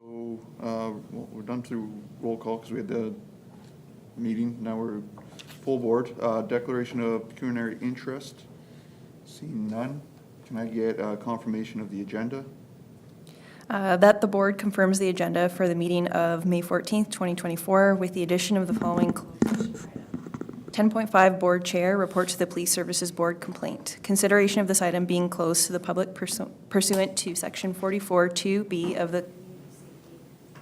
Well, we're done through roll call because we had the meeting. Now we're full board. Declaration of pecuniary interest. Seeing none. Can I get confirmation of the agenda? That the board confirms the agenda for the meeting of May 14th, 2024, with the addition of the following. 10.5 Board Chair, report to the Police Services Board complaint. Consideration of this item being closed to the public pursuant to Section 44(2)B of the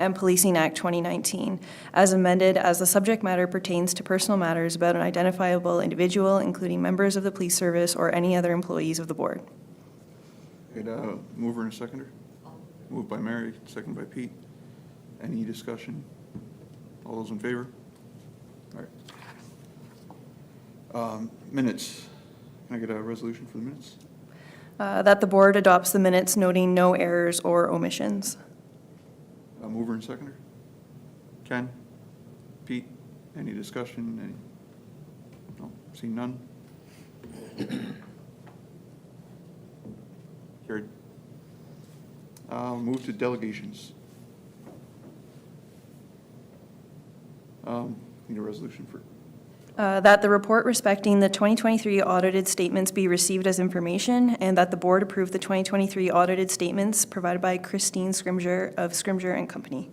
and Policing Act 2019, as amended, as the subject matter pertains to personal matters about an identifiable individual, including members of the police service or any other employees of the board. Okay, mover and seconder? Moved by Mary, second by Pete. Any discussion? All those in favor? All right. Minutes. Can I get a resolution for the minutes? That the board adopts the minutes noting no errors or omissions. Mover and seconder? Ken? Pete? Any discussion? Any? No, seeing none? Carried. Move to delegations. Need a resolution for. That the report respecting the 2023 audited statements be received as information, and that the board approve the 2023 audited statements provided by Christine Scrimger of Scrimger and Company.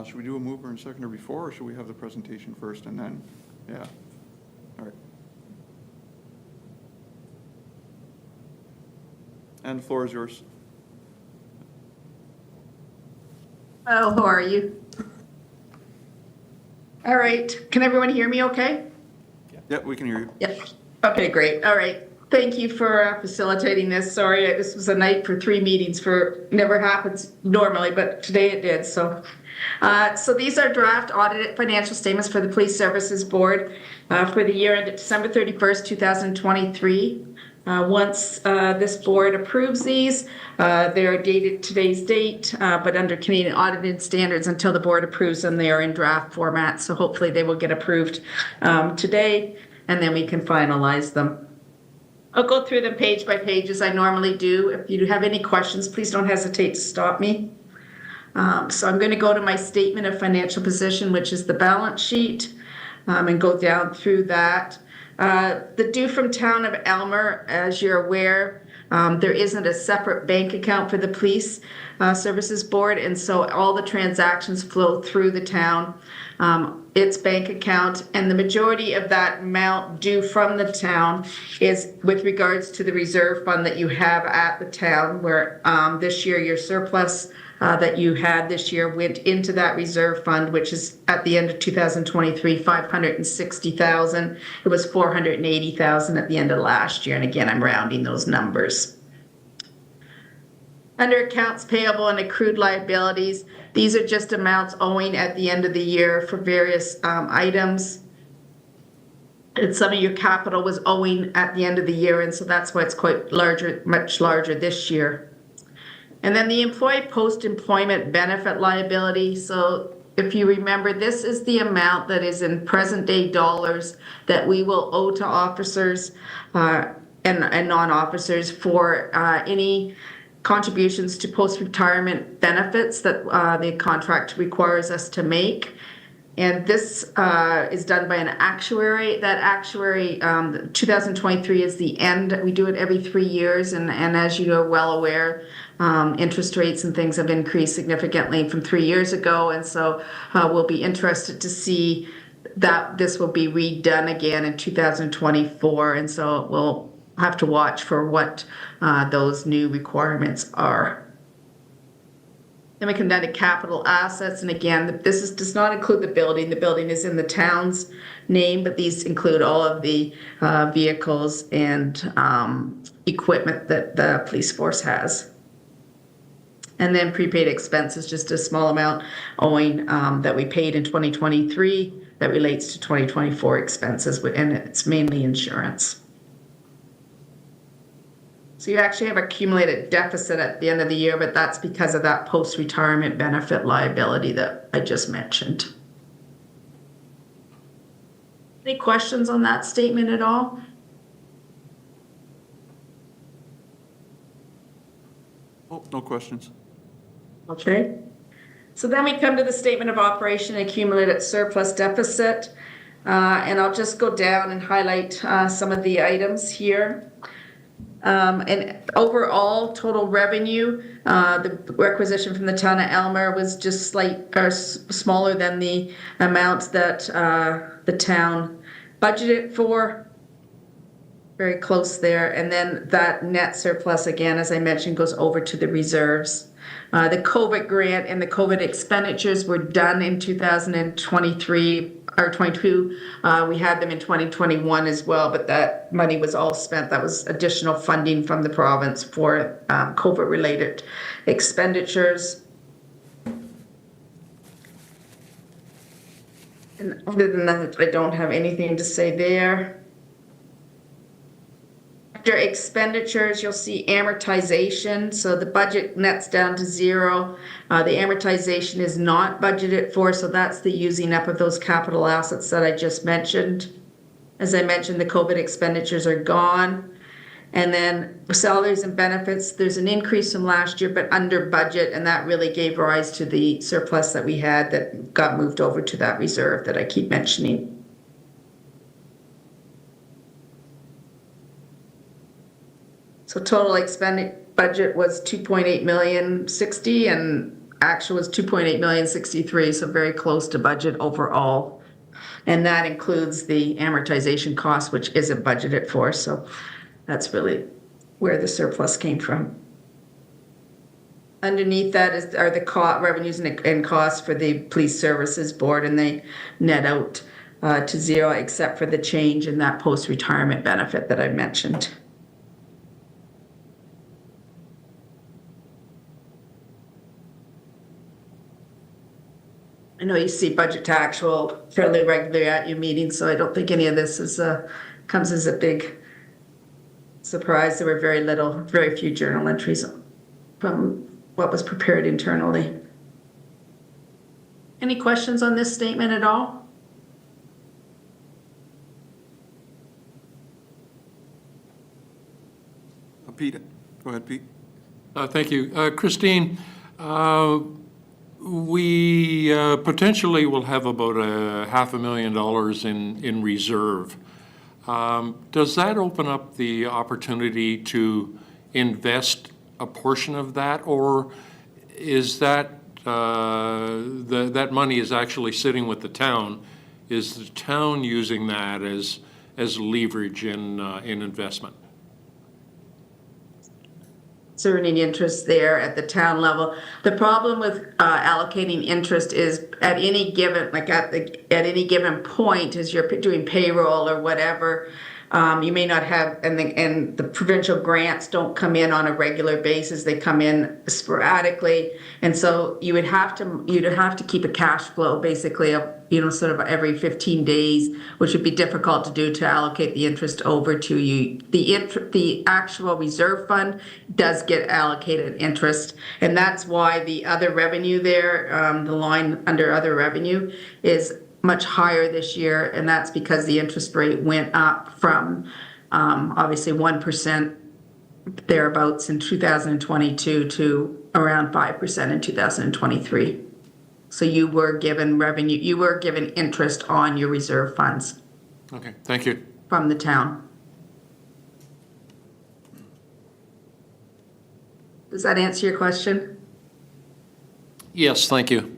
Should we do a mover and seconder before, or should we have the presentation first and then? Yeah. All right. And the floor is yours. Oh, how are you? All right. Can everyone hear me okay? Yep, we can hear you. Yep. Okay, great. All right. Thank you for facilitating this. Sorry, this was a night for 3 meetings. Never happens normally, but today it did. So these are draft audited financial statements for the Police Services Board for the year ended December 31st, 2023. Once this board approves these, they are dated today's date, but under Canadian audited standards, until the board approves them, they are in draft format. So hopefully they will get approved today, and then we can finalize them. I'll go through them page by page as I normally do. If you have any questions, please don't hesitate to stop me. So I'm going to go to my statement of financial position, which is the balance sheet, and go down through that. The due from town of Aylmer, as you're aware, there isn't a separate bank account for the Police Services Board, and so all the transactions flow through the town, its bank account, and the majority of that amount due from the town is with regards to the reserve fund that you have at the town, where this year your surplus that you had this year went into that reserve fund, which is at the end of 2023, $560,000. It was $480,000 at the end of last year. And again, I'm rounding those numbers. Under accounts payable and accrued liabilities, these are just amounts owing at the end of the year for various items. And some of your capital was owing at the end of the year, and so that's why it's quite larger, much larger this year. And then the employee post-employment benefit liability. So if you remember, this is the amount that is in present day dollars that we will owe to officers and non-officers for any contributions to post-retirement benefits that the contract requires us to make. And this is done by an actuary. That actuary, 2023 is the end. We do it every 3 years. And as you are well aware, interest rates and things have increased significantly from 3 years ago. And so we'll be interested to see that this will be redone again in 2024. And so we'll have to watch for what those new requirements are. Then we come down to capital assets, and again, this does not include the building. The building is in the town's name, but these include all of the vehicles and equipment that the police force has. And then prepaid expenses, just a small amount owing that we paid in 2023 that relates to 2024 expenses, and it's mainly insurance. So you actually have accumulated deficit at the end of the year, but that's because of that post-retirement benefit liability that I just mentioned. Any questions on that statement at all? Oh, no questions. Okay. So then we come to the statement of operation and accumulated surplus deficit. And I'll just go down and highlight some of the items here. And overall, total revenue, the requisition from the town of Aylmer was just smaller than the amount that the town budgeted for. Very close there. And then that net surplus, again, as I mentioned, goes over to the reserves. The COVID grant and the COVID expenditures were done in 2023 or 22. We had them in 2021 as well, but that money was all spent. That was additional funding from the province for COVID-related expenditures. And other than that, I don't have anything to say there. Under expenditures, you'll see amortization. So the budget nets down to zero. The amortization is not budgeted for, so that's the using up of those capital assets that I just mentioned. As I mentioned, the COVID expenditures are gone. And then salaries and benefits, there's an increase from last year, but under budget, and that really gave rise to the surplus that we had that got moved over to that reserve that I keep mentioning. So total expended budget was 2.8 million 60 and actual was 2.8 million 63, so very close to budget overall. And that includes the amortization cost, which isn't budgeted for, so that's really where the surplus came from. Underneath that are the revenues and costs for the police services board, and they net out to zero except for the change in that post-retirement benefit that I mentioned. I know you see budget to actual fairly regularly at your meetings, so I don't think any of this comes as a big surprise. There were very few journal entries from what was prepared internally. Any questions on this statement at all? Pete, go ahead, Pete. Thank you. Christine, we potentially will have about $500,000 in reserve. Does that open up the opportunity to invest a portion of that, or is that that money is actually sitting with the town? Is the town using that as leverage in investment? Earning interest there at the town level. The problem with allocating interest is at any given, at any given point, as you're doing payroll or whatever, you may not have, and the provincial grants don't come in on a regular basis. They come in sporadically, and so you'd have to keep a cash flow basically of sort of every 15 days, which would be difficult to do to allocate the interest over to you. The actual reserve fund does get allocated interest, and that's why the other revenue there, the line under other revenue, is much higher this year, and that's because the interest rate went up from obviously 1% thereabouts in 2022 to around 5% in 2023. So you were given revenue, you were given interest on your reserve funds. Okay, thank you. From the town. Does that answer your question? Yes, thank you.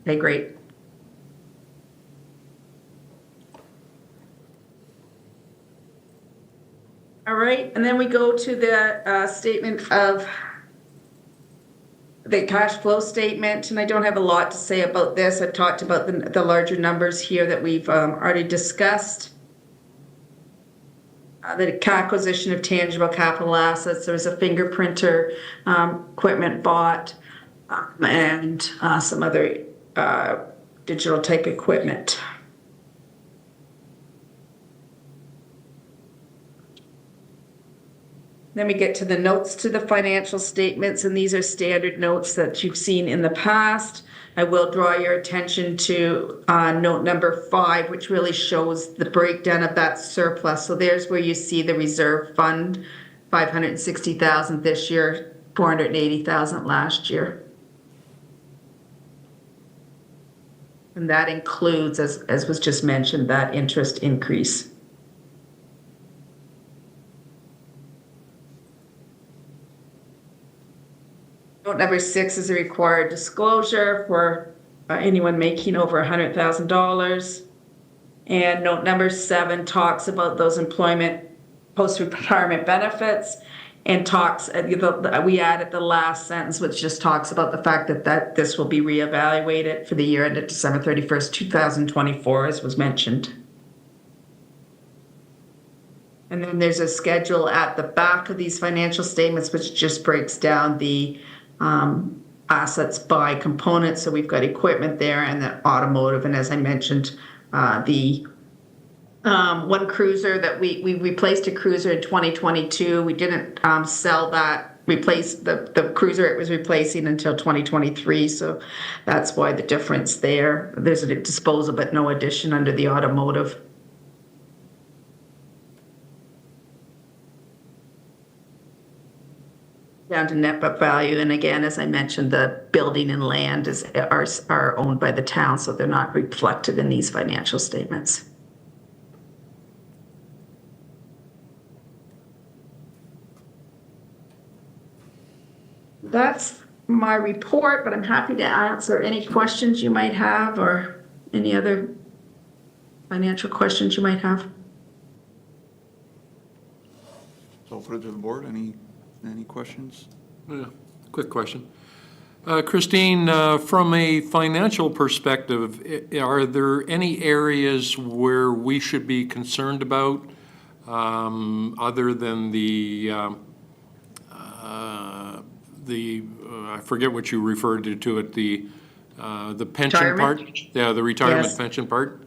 Okay, great. All right, and then we go to the statement of the cash flow statement, and I don't have a lot to say about this. I've talked about the larger numbers here that we've already discussed. The acquisition of tangible capital assets. There was a fingerprinter, equipment bought, and some other digital type equipment. Then we get to the notes to the financial statements, and these are standard notes that you've seen in the past. I will draw your attention to note number 5, which really shows the breakdown of that surplus. So there's where you see the reserve fund, $560,000 this year, $480,000 last year. And that includes, as was just mentioned, that interest increase. Note number 6 is a required disclosure for anyone making over $100,000. And note number 7 talks about those employment post-retirement benefits and talks, we added the last sentence, which just talks about the fact that this will be reevaluated for the year ended December 31st, 2024, as was mentioned. And then there's a schedule at the back of these financial statements, which just breaks down the assets by component. So we've got equipment there and the automotive. And as I mentioned, the one cruiser that we replaced a cruiser in 2022. We didn't sell that, replace the cruiser it was replacing until 2023. So that's why the difference there. There's a disposal, but no addition under the automotive. Down to net book value. And again, as I mentioned, the building and land are owned by the town, so they're not reflected in these financial statements. That's my report, but I'm happy to answer any questions you might have or any other financial questions you might have. So I'll put it to the board. Any questions? Yeah, quick question. Christine, from a financial perspective, are there any areas where we should be concerned about other than I forget what you referred to it, the pension part? Retirement? Yeah, the retirement Yes. pension part?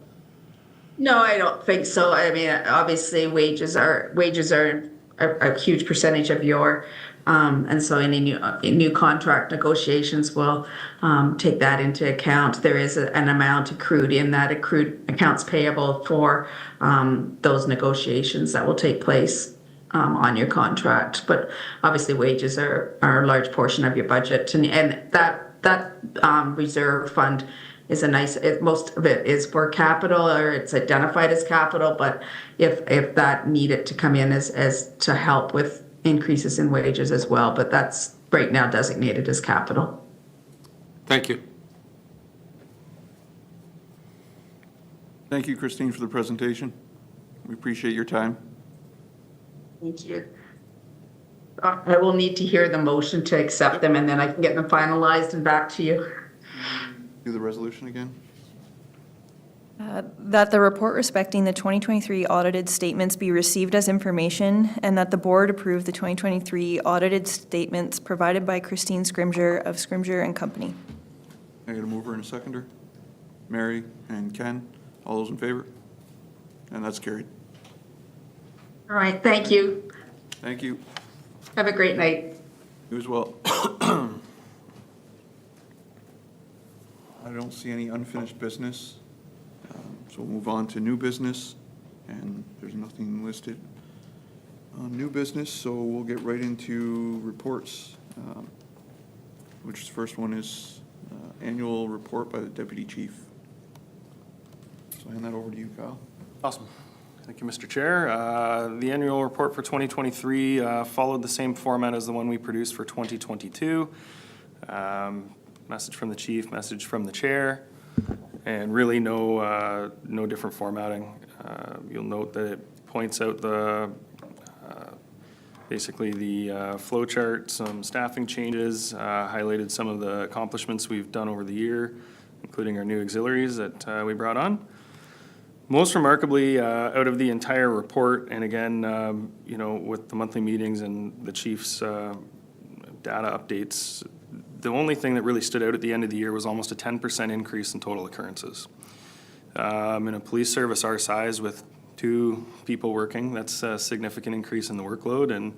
No, I don't think so. I mean, obviously wages are a huge percentage of your, and so any new contract negotiations will take that into account. There is an amount accrued in that accrued accounts payable for those negotiations that will take place on your contract. But obviously wages are a large portion of your budget, and that reserve fund is most of it is for capital, or it's identified as capital, but if that needed to come in as to help with increases in wages as well, but that's right now designated as capital. Thank you. Thank you, Christine, for the presentation. We appreciate your time. Thank you. I will need to hear the motion to accept them, and then I can get them finalized and back to you. Do the resolution again? That the report respecting the 2023 audited statements be received as information, and that the board approve the 2023 audited statements provided by Christine Scrimger of Scrimger and Company. I got a mover and a seconder. Mary and Ken, all those in favor? And that's carried. All right, thank you. Thank you. Have a great night. You as well. I don't see any unfinished business, so we'll move on to new business, and there's nothing listed on new business, so we'll get right into reports, which the first one is annual report by the deputy chief. So I hand that over to you, Kyle. Awesome. Thank you, Mr. Chair. The annual report for 2023 followed the same format as the one we produced for 2022. Message from the chief, message from the chair, and really no different formatting. You'll note that it points out basically the flow chart, some staffing changes, highlighted some of the accomplishments we've done over the year, including our new auxiliaries that we brought on. Most remarkably, out of the entire report, and again, with the monthly meetings and the chief's data updates, the only thing that really stood out at the end of the year was almost a 10% increase in total occurrences. In a police service our size with 2 people working, that's a significant increase in the workload, and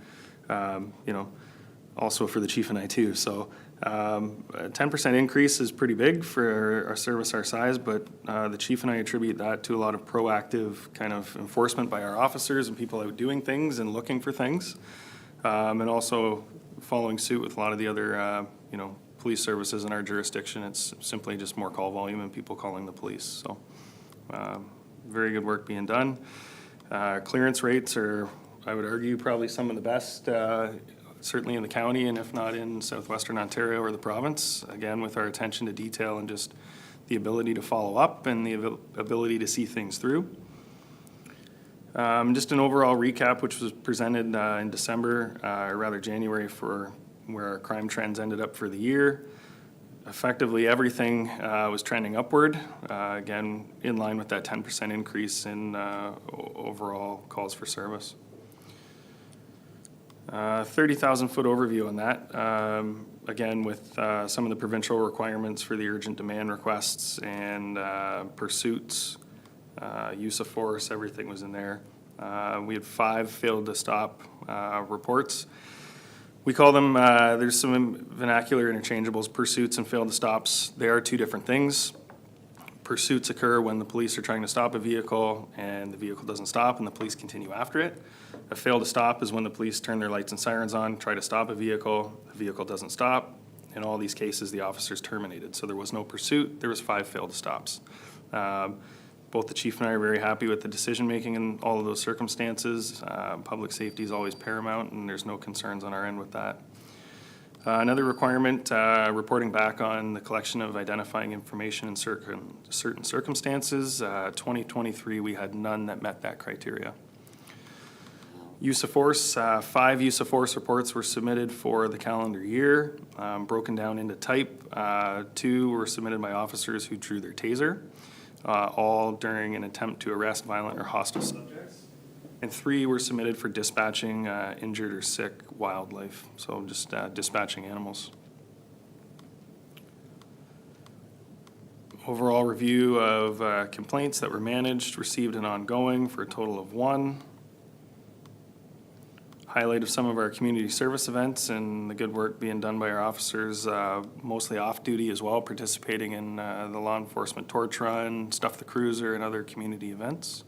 also for the chief and I too. So a 10% increase is pretty big for our service our size, but the chief and I attribute that to a lot of proactive kind of enforcement by our officers and people out doing things and looking for things, and also following suit with a lot of the other police services in our jurisdiction. It's simply just more call volume and people calling the police. So very good work being done. Clearance rates are, I would argue, probably some of the best, certainly in the county, and if not in southwestern Ontario or the province. Again, with our attention to detail and just the ability to follow up and the ability to see things through. Just an overall recap, which was presented in December, or rather January, for where our crime trends ended up for the year. Effectively, everything was trending upward, again, in line with that 10% increase in overall calls for service. 30,000-foot overview on that. Again, with some of the provincial requirements for the urgent demand requests and pursuits, use of force, everything was in there. We had 5 failed to stop reports. We call them, there's some vernacular interchangeables, pursuits and failed to stops. They are 2 different things. Pursuits occur when the police are trying to stop a vehicle and the vehicle doesn't stop and the police continue after it. A fail to stop is when the police turn their lights and sirens on, try to stop a vehicle, the vehicle doesn't stop. In all these cases, the officer's terminated. So there was no pursuit, there was 5 failed to stops. Both the chief and I are very happy with the decision-making in all of those circumstances. Public safety is always paramount, and there's no concerns on our end with that. Another requirement, reporting back on the collection of identifying information in certain circumstances. 2023, we had none that met that criteria. Use of force, 5 use of force reports were submitted for the calendar year, broken down into type. 2 were submitted by officers who drew their taser. All during an attempt to arrest violent or hostile subjects. And 3 were submitted for dispatching injured or sick wildlife, so just dispatching animals. Overall review of complaints that were managed, received, and ongoing for a total of 1. Highlight of some of our community service events and the good work being done by our officers, mostly off-duty as well, participating in the law enforcement torch run, Stuff the Cruiser, and other community events.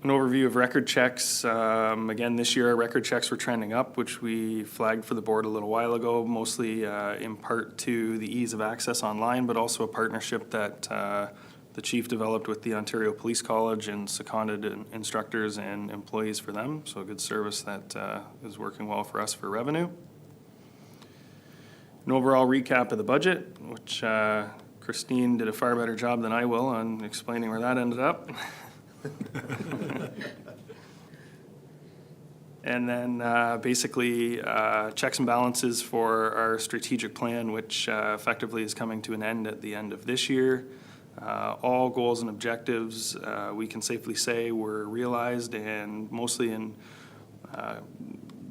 An overview of record checks. Again, this year our record checks were trending up, which we flagged for the board a little while ago, mostly in part to the ease of access online, but also a partnership that the chief developed with the Ontario Police College and seconded instructors and employees for them. So a good service that is working well for us for revenue. An overall recap of the budget, which Christine did a far better job than I will on explaining where that ended up. And then basically checks and balances for our strategic plan, which effectively is coming to an end at the end of this year. All goals and objectives, we can safely say, were realized, and mostly in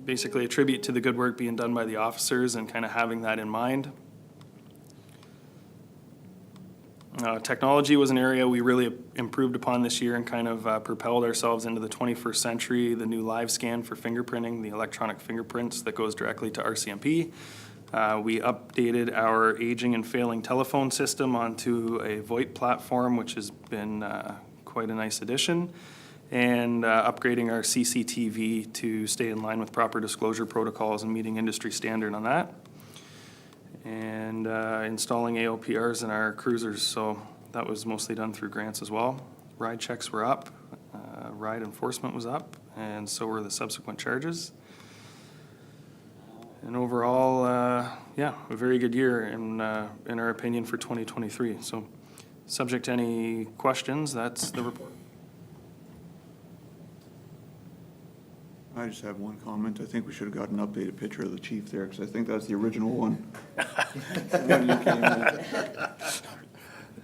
basically a tribute to the good work being done by the officers and kind of having that in mind. Technology was an area we really improved upon this year and kind of propelled ourselves into the 21st century. The new live scan for fingerprinting, the electronic fingerprints that goes directly to RCMP. We updated our aging and failing telephone system onto a VoIP platform, which has been quite a nice addition, and upgrading our CCTV to stay in line with proper disclosure protocols and meeting industry standard on that, and installing AOPRs in our cruisers, so that was mostly done through grants as well. Ride checks were up, ride enforcement was up, and so were the subsequent charges. And overall, yeah, a very good year in our opinion for 2023. So subject to any questions, that's the report. I just have one comment. I think we should have got an updated picture of the chief there, because I think that's the original one. When you came in.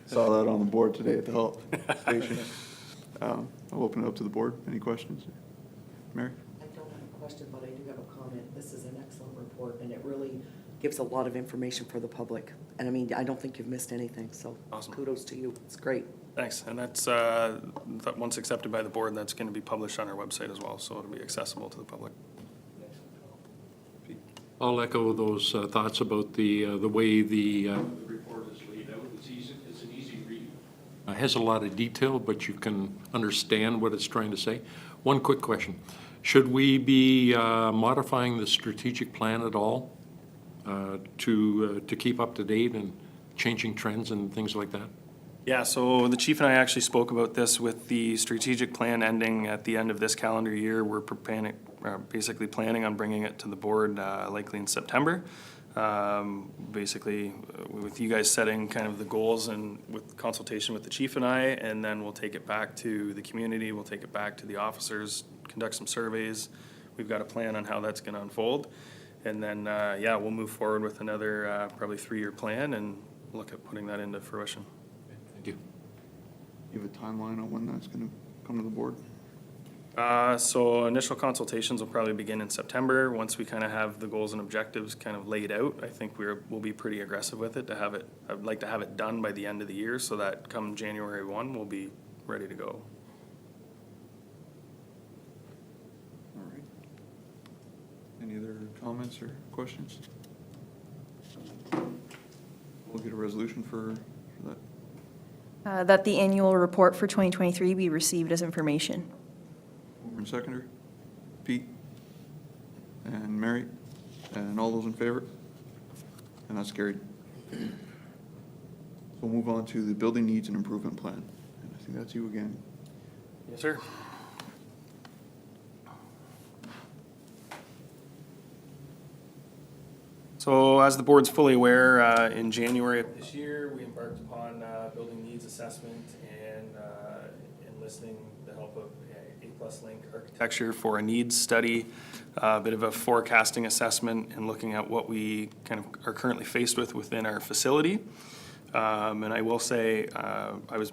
Saw that on the board today at the health station. I'll open it up to the board. Any questions? Mary? I don't have a question, but I do have a comment. This is an excellent report, and it really gives a lot of information for the public. And I mean, I don't think you've missed anything, so Awesome. Kudos to you. It's great. Thanks, and that's, once accepted by the board, that's going to be published on our website as well, so it'll be accessible to the public. I'll echo those thoughts about the way the report is laid out. It's an easy read. It has a lot of detail, but you can understand what it's trying to say. One quick question. Should we be modifying the strategic plan at all to keep up to date and changing trends and things like that? Yeah, so the chief and I actually spoke about this with the strategic plan ending at the end of this calendar year. We're basically planning on bringing it to the board likely in September. Basically, with you guys setting kind of the goals and with consultation with the chief and I, and then we'll take it back to the community, we'll take it back to the officers, conduct some surveys. We've got a plan on how that's going to unfold. And then, yeah, we'll move forward with another probably 3-year plan and look at putting that into fruition. Thank you. You have a timeline on when that's gonna come to the board? So initial consultations will probably begin in September. Once we kind of have the goals and objectives kind of laid out, I think we'll be pretty aggressive with it to have it. I'd like to have it done by the end of the year so that come January 1, we'll be ready to go. All right. Any other comments or questions? We'll get a resolution for that. That the annual report for 2023 be received as information. Mover and seconder, Pete and Mary, and all those in favor? And that's carried. We'll move on to the building needs and improvement plan. And I think that's you again. Yes, sir. So as the board's fully aware, in January of this year, we embarked upon building needs assessment and enlisting the help of A+ Link Architecture for a needs study, a bit of a forecasting assessment and looking at what we kind of are currently faced with within our facility. And I will say, I was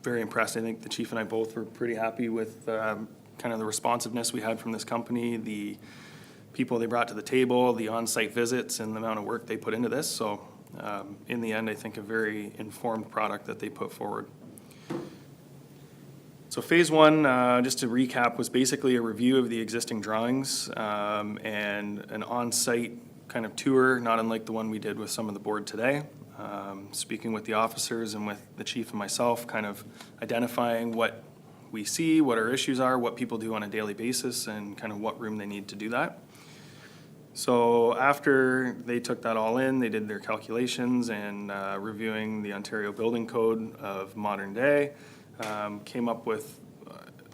very impressed. I think the chief and I both were pretty happy with kind of the responsiveness we had from this company, the people they brought to the table, the on-site visits, and the amount of work they put into this. So in the end, I think a very informed product that they put forward. So phase 1, just to recap, was basically a review of the existing drawings and an on-site kind of tour, not unlike the one we did with some of the board today. Speaking with the officers and with the chief and myself, kind of identifying what we see, what our issues are, what people do on a daily basis, and kind of what room they need to do that. So after they took that all in, they did their calculations and reviewing the Ontario Building Code of modern day, came up with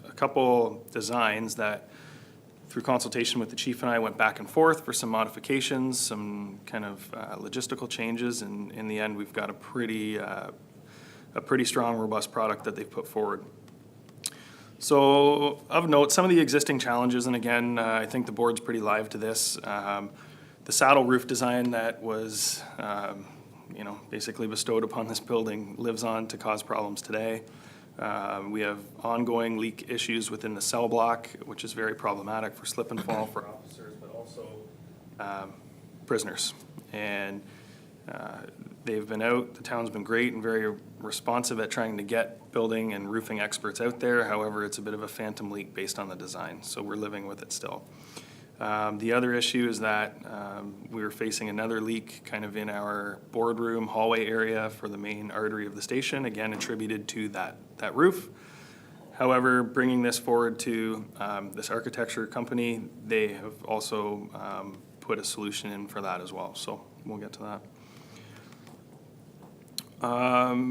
a couple designs that, through consultation with the chief and I, went back and forth for some modifications, some kind of logistical changes, and in the end, we've got a pretty strong, robust product that they've put forward. So of note, some of the existing challenges, and again, I think the board's pretty live to this. The saddle roof design that was, basically bestowed upon this building lives on to cause problems today. We have ongoing leak issues within the cell block, which is very problematic for slip and fall for officers, but also prisoners. And they've been out, the town's been great and very responsive at trying to get building and roofing experts out there. However, it's a bit of a phantom leak based on the design, so we're living with it still. The other issue is that we were facing another leak kind of in our boardroom hallway area for the main artery of the station, again attributed to that roof. However, bringing this forward to this architecture company, they have also put a solution in for that as well, so we'll get to that.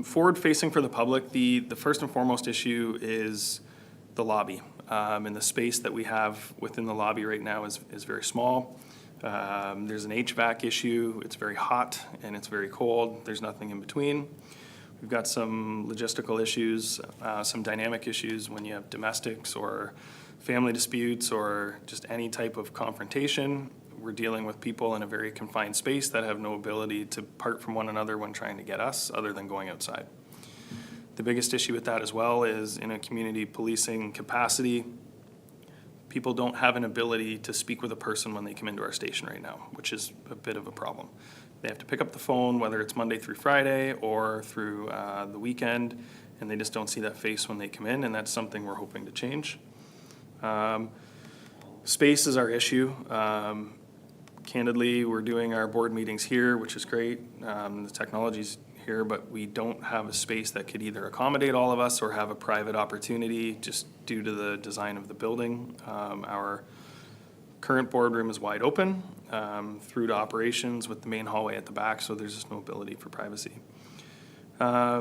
Forward-facing for the public, the first and foremost issue is the lobby. And the space that we have within the lobby right now is very small. There's an HVAC issue, it's very hot and it's very cold, there's nothing in between. We've got some logistical issues, some dynamic issues when you have domestics or family disputes or just any type of confrontation. We're dealing with people in a very confined space that have no ability to part from one another when trying to get us, other than going outside. The biggest issue with that as well is in a community policing capacity, people don't have an ability to speak with a person when they come into our station right now, which is a bit of a problem. They have to pick up the phone, whether it's Monday through Friday or through the weekend, and they just don't see that face when they come in, and that's something we're hoping to change. Space is our issue. Candidly, we're doing our board meetings here, which is great. The technology's here, but we don't have a space that could either accommodate all of us or have a private opportunity just due to the design of the building. Our current boardroom is wide open through to operations with the main hallway at the back, so there's just no ability for privacy.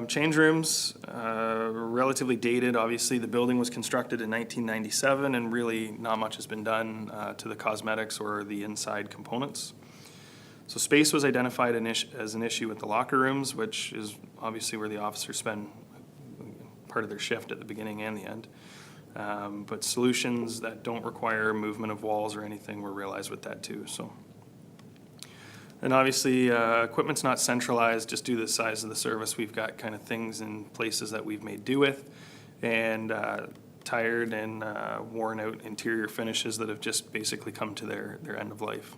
Change rooms, relatively dated. Obviously, the building was constructed in 1997, and really not much has been done to the cosmetics or the inside components. So space was identified as an issue with the locker rooms, which is obviously where the officers spend part of their shift at the beginning and the end. But solutions that don't require movement of walls or anything were realized with that too. So. And obviously, equipment's not centralized just due to the size of the service. We've got kind of things in places that we've made do with, and tired and worn out interior finishes that have just basically come to their end of life.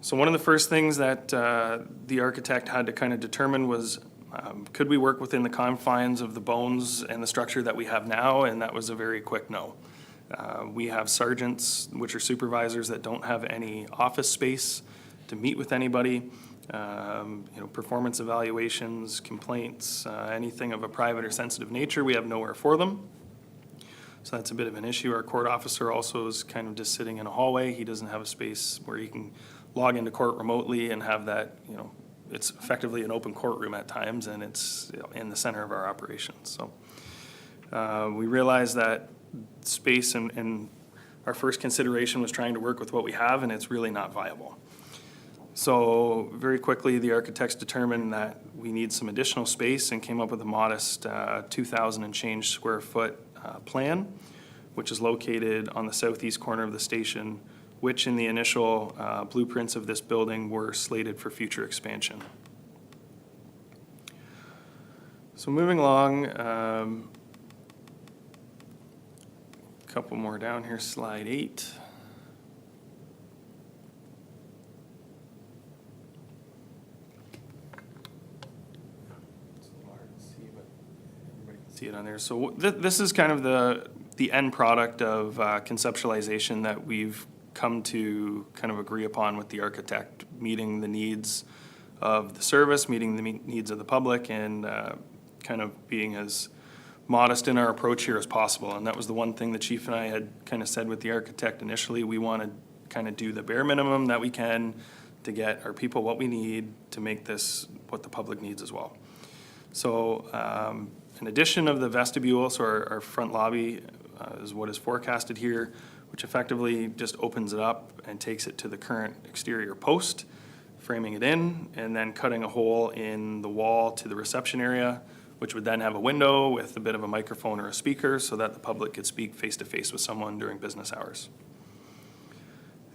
So one of the first things that the architect had to kind of determine was, could we work within the confines of the bones and the structure that we have now? And that was a very quick no. We have sergeants, which are supervisors, that don't have any office space to meet with anybody. Performance evaluations, complaints, anything of a private or sensitive nature, we have nowhere for them. So that's a bit of an issue. Our court officer also is kind of just sitting in a hallway. He doesn't have a space where he can log into court remotely and have that, it's effectively an open courtroom at times, and it's in the center of our operations. So we realized that space and our first consideration was trying to work with what we have, and it's really not viable. So very quickly, the architects determined that we need some additional space and came up with a modest 2,000 and change square foot plan, which is located on the southeast corner of the station, which in the initial blueprints of this building were slated for future expansion. So moving along, couple more down here, slide 8. It's a little hard to see, but everybody can see it on there. So this is kind of the end product of conceptualization that we've come to kind of agree upon with the architect, meeting the needs of the service, meeting the needs of the public, and kind of being as modest in our approach here as possible. And that was the one thing the chief and I had kind of said with the architect initially. We want to kind of do the bare minimum that we can to get our people what we need to make this what the public needs as well. So in addition of the vestibule, so our front lobby is what is forecasted here, which effectively just opens it up and takes it to the current exterior post, framing it in, and then cutting a hole in the wall to the reception area, which would then have a window with a bit of a microphone or a speaker so that the public could speak face-to-face with someone during business hours.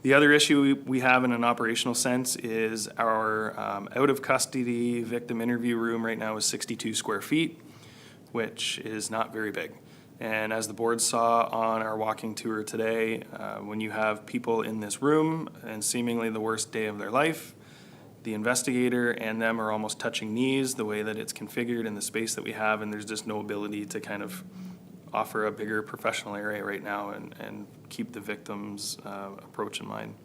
The other issue we have in an operational sense is our out-of-custody victim interview room right now is 62 square feet, which is not very big. And as the board saw on our walking tour today, when you have people in this room and seemingly the worst day of their life, the investigator and them are almost touching knees the way that it's configured in the space that we have, and there's just no ability to kind of offer a bigger professional area right now and keep the victim's approach in mind.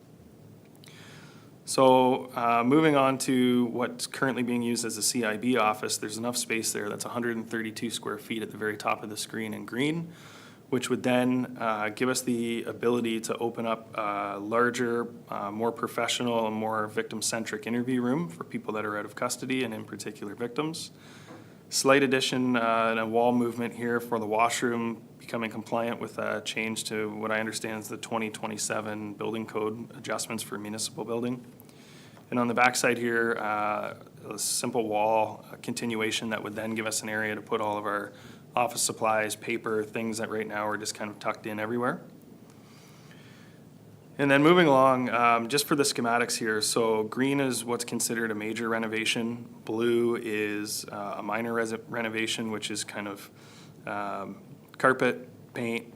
So moving on to what's currently being used as a CIB office, there's enough space there that's 132 square feet at the very top of the screen in green, which would then give us the ability to open up a larger, more professional, and more victim-centric interview room for people that are out of custody, and in particular victims. Slight addition and a wall movement here for the washroom, becoming compliant with a change to what I understand is the 2027 building code adjustments for municipal building. And on the backside here, a simple wall continuation that would then give us an area to put all of our office supplies, paper, things that right now are just kind of tucked in everywhere. And then moving along, just for the schematics here, so green is what's considered a major renovation. Blue is a minor renovation, which is kind of carpet, paint,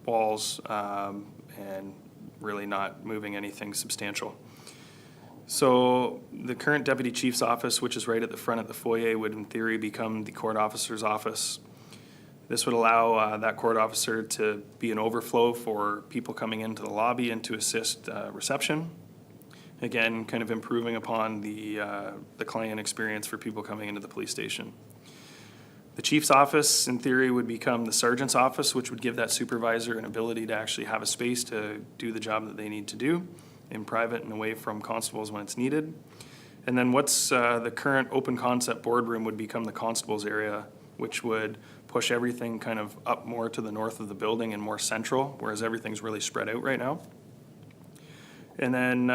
walls, and really not moving anything substantial. So the current deputy chief's office, which is right at the front of the foyer, would in theory become the court officer's office. This would allow that court officer to be an overflow for people coming into the lobby and to assist reception. Again, kind of improving upon the client experience for people coming into the police station. The chief's office, in theory, would become the sergeant's office, which would give that supervisor an ability to actually have a space to do the job that they need to do in private and away from constables when it's needed. And then what's the current open concept boardroom would become the constable's area, which would push everything kind of up more to the north of the building and more central, whereas everything's really spread out right now. And then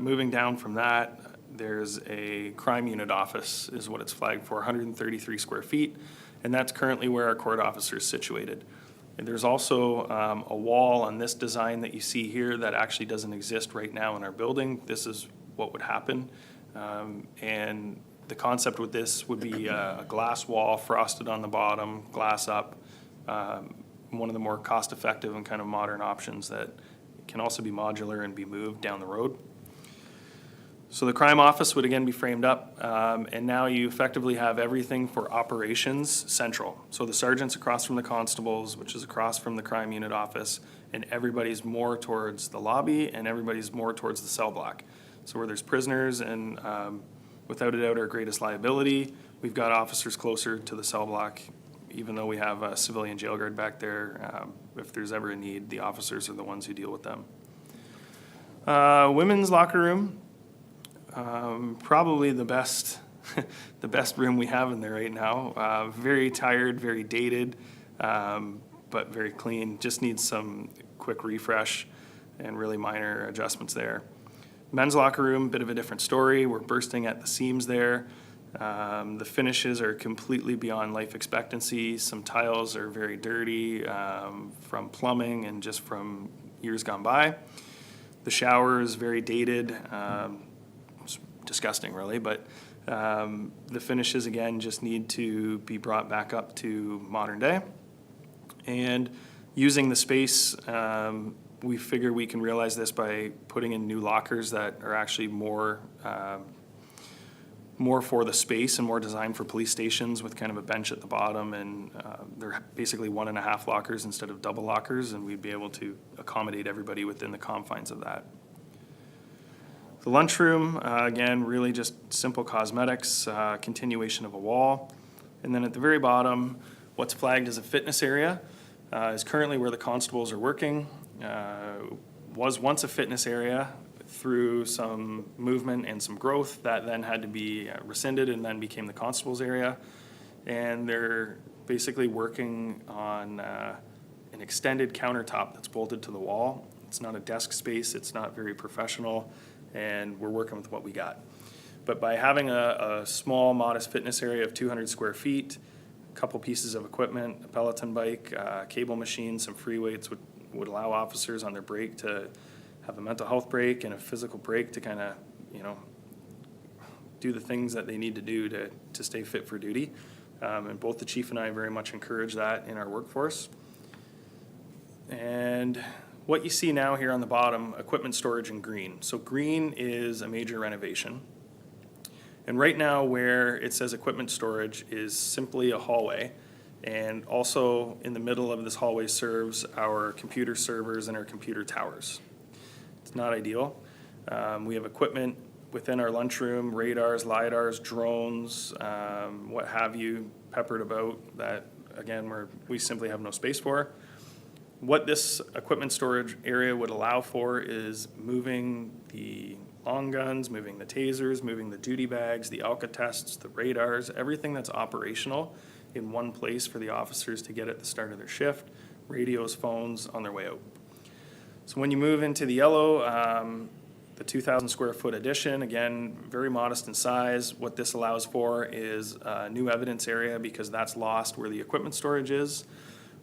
moving down from that, there's a crime unit office is what it's flagged for, 133 square feet, and that's currently where our court officer is situated. And there's also a wall on this design that you see here that actually doesn't exist right now in our building. This is what would happen. And the concept with this would be a glass wall, frosted on the bottom, glass up, one of the more cost-effective and kind of modern options that can also be modular and be moved down the road. So the crime office would again be framed up, and now you effectively have everything for operations central. So the sergeant's across from the constables, which is across from the crime unit office, and everybody's more towards the lobby and everybody's more towards the cell block. So where there's prisoners and without a doubt our greatest liability, we've got officers closer to the cell block. Even though we have a civilian jail guard back there, if there's ever a need, the officers are the ones who deal with them. Women's locker room, probably the best, the best room we have in there right now. Very tired, very dated, but very clean. Just needs some quick refresh and really minor adjustments there. Men's locker room, bit of a different story. We're bursting at the seams there. The finishes are completely beyond life expectancy. Some tiles are very dirty from plumbing and just from years gone by. The shower is very dated. It's disgusting, really, but the finishes, again, just need to be brought back up to modern day. And using the space, we figure we can realize this by putting in new lockers that are actually more for the space and more designed for police stations with kind of a bench at the bottom, and they're basically 1.5 lockers instead of double lockers, and we'd be able to accommodate everybody within the confines of that. The lunchroom, again, really just simple cosmetics, continuation of a wall. And then at the very bottom, what's flagged as a fitness area is currently where the constables are working. Was once a fitness area through some movement and some growth that then had to be rescinded and then became the constable's area. And they're basically working on an extended countertop that's bolted to the wall. It's not a desk space, it's not very professional, and we're working with what we got. But by having a small, modest fitness area of 200 square feet, a couple pieces of equipment, a Peloton bike, cable machine, some free weights would allow officers on their break to have a mental health break and a physical break to kind of, do the things that they need to do to stay fit for duty. And both the chief and I very much encourage that in our workforce. And what you see now here on the bottom, equipment storage in green. So green is a major renovation. And right now where it says equipment storage is simply a hallway. And also in the middle of this hallway serves our computer servers and our computer towers. It's not ideal. We have equipment within our lunchroom, radars, lidars, drones, what have you, peppered about that, again, we simply have no space for. What this equipment storage area would allow for is moving the long guns, moving the tasers, moving the duty bags, the Alka-Tests, the radars, everything that's operational in one place for the officers to get at the start of their shift, radios, phones on their way out. So when you move into the yellow, the 2,000 square foot addition, again, very modest in size. What this allows for is a new evidence area because that's lost where the equipment storage is.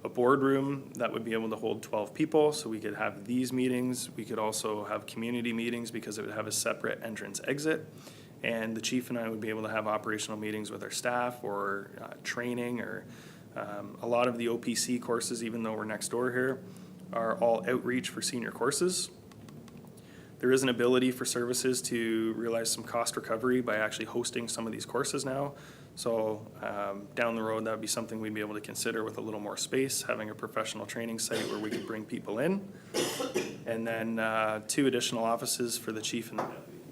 A boardroom that would be able to hold 12 people, so we could have these meetings. We could also have community meetings because it would have a separate entrance exit. And the chief and I would be able to have operational meetings with our staff or training or a lot of the OPC courses, even though we're next door here, are all outreach for senior courses. There is an ability for services to realize some cost recovery by actually hosting some of these courses now. So down the road, that would be something we'd be able to consider with a little more space, having a professional training site where we could bring people in. And then 2 additional offices for the chief and the deputy.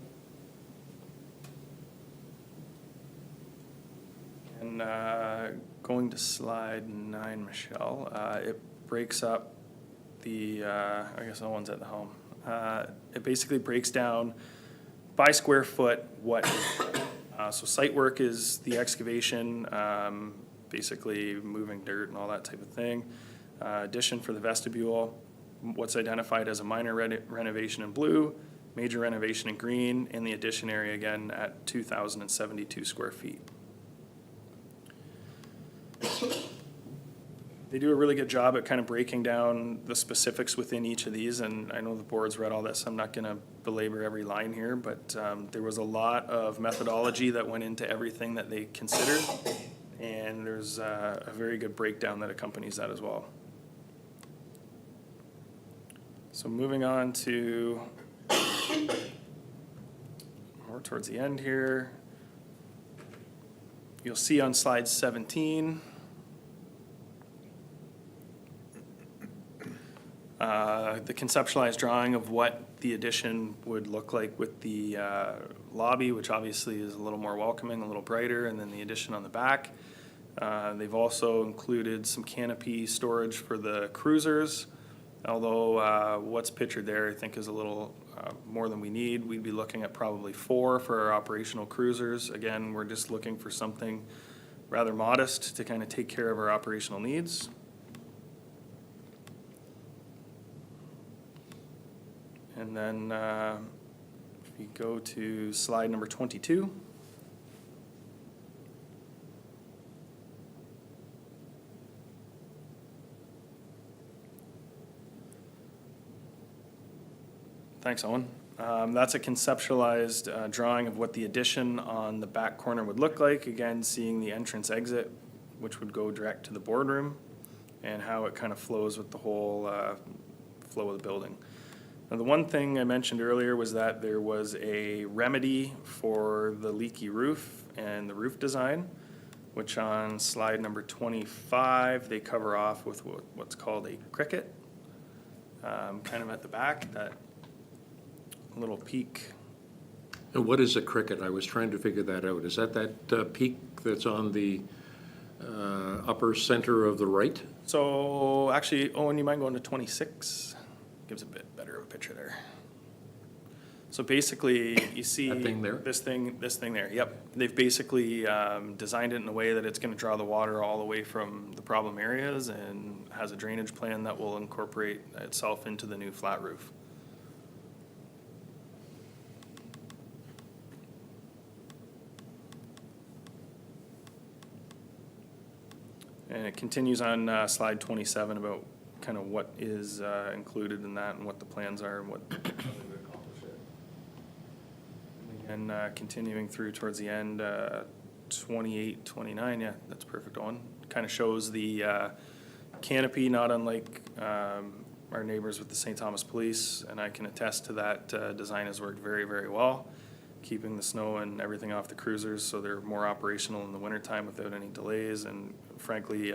going to slide 9, Michelle, it breaks up the, I guess no one's at the helm. It basically breaks down by square foot what is, so site work is the excavation, basically moving dirt and all that type of thing. Addition for the vestibule, what's identified as a minor renovation in blue, major renovation in green, and the addition area again at 2,072 square feet. They do a really good job at kind of breaking down the specifics within each of these, and I know the board's read all this, I'm not gonna belabor every line here, but there was a lot of methodology that went into everything that they considered, and there's a very good breakdown that accompanies that as well. So moving on to more towards the end here, you'll see on slide 17, the conceptualized drawing of what the addition would look like with the lobby, which obviously is a little more welcoming, a little brighter, and then the addition on the back. They've also included some canopy storage for the cruisers, although what's pictured there I think is a little more than we need. We'd be looking at probably 4 for our operational cruisers. Again, we're just looking for something rather modest to kind of take care of our operational needs. And then if you go to slide number 22. Thanks, Owen. That's a conceptualized drawing of what the addition on the back corner would look like. Again, seeing the entrance exit, which would go direct to the boardroom, and how it kind of flows with the whole flow of the building. Now, the one thing I mentioned earlier was that there was a remedy for the leaky roof and the roof design, which on slide number 25, they cover off with what's called a cricket, kind of at the back, that little peak. And what is a cricket? I was trying to figure that out. Is that peak that's on the upper center of the right? So actually, Owen, you mind going to 26? Gives a bit better of a picture there. So basically, you see That thing there? this thing there. Yep. They've basically designed it in a way that it's going to draw the water all the way from the problem areas and has a drainage plan that will incorporate itself into the new flat roof. And it continues on slide 27 about kind of what is included in that and what the plans are and what how they would accomplish it. And continuing through towards the end, 28, 29, yeah, that's perfect on. Kind of shows the canopy, not unlike our neighbors with the St. Thomas Police, and I can attest to that design has worked very, very well, keeping the snow and everything off the cruisers so they're more operational in the wintertime without any delays, and frankly,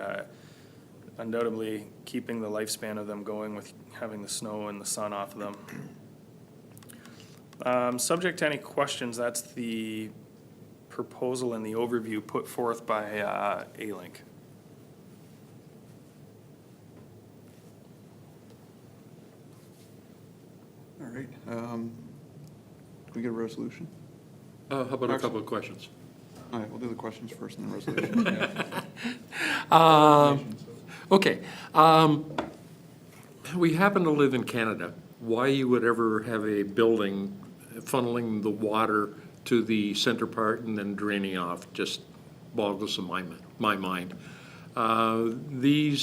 undoubtedly keeping the lifespan of them going with having the snow and the sun off of them. Subject to any questions, that's the proposal and the overview put forth by A-Link. All right, can we get a resolution? How about a couple of questions? All right, we'll do the questions first and then resolution. Okay. We happen to live in Canada. Why you would ever have a building funneling the water to the center part and then draining off just boggles my mind. These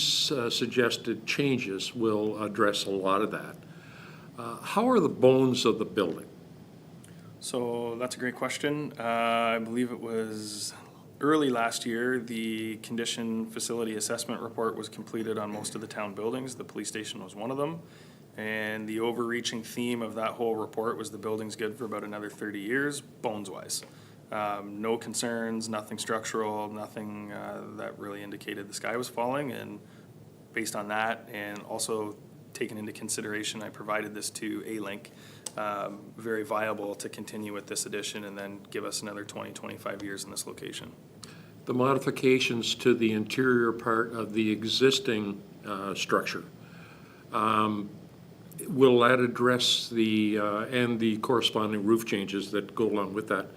suggested changes will address a lot of that. How are the bones of the building? So that's a great question. I believe it was early last year, the condition facility assessment report was completed on most of the town buildings. The police station was one of them. And the overreaching theme of that whole report was the building's good for about another 30 years, bones-wise. No concerns, nothing structural, nothing that really indicated the sky was falling. And based on that, and also taken into consideration, I provided this to A-Link, very viable to continue with this addition and then give us another 20, 25 years in this location. the modifications to the interior part of the existing structure, will that address the, and the corresponding roof changes that go along with that?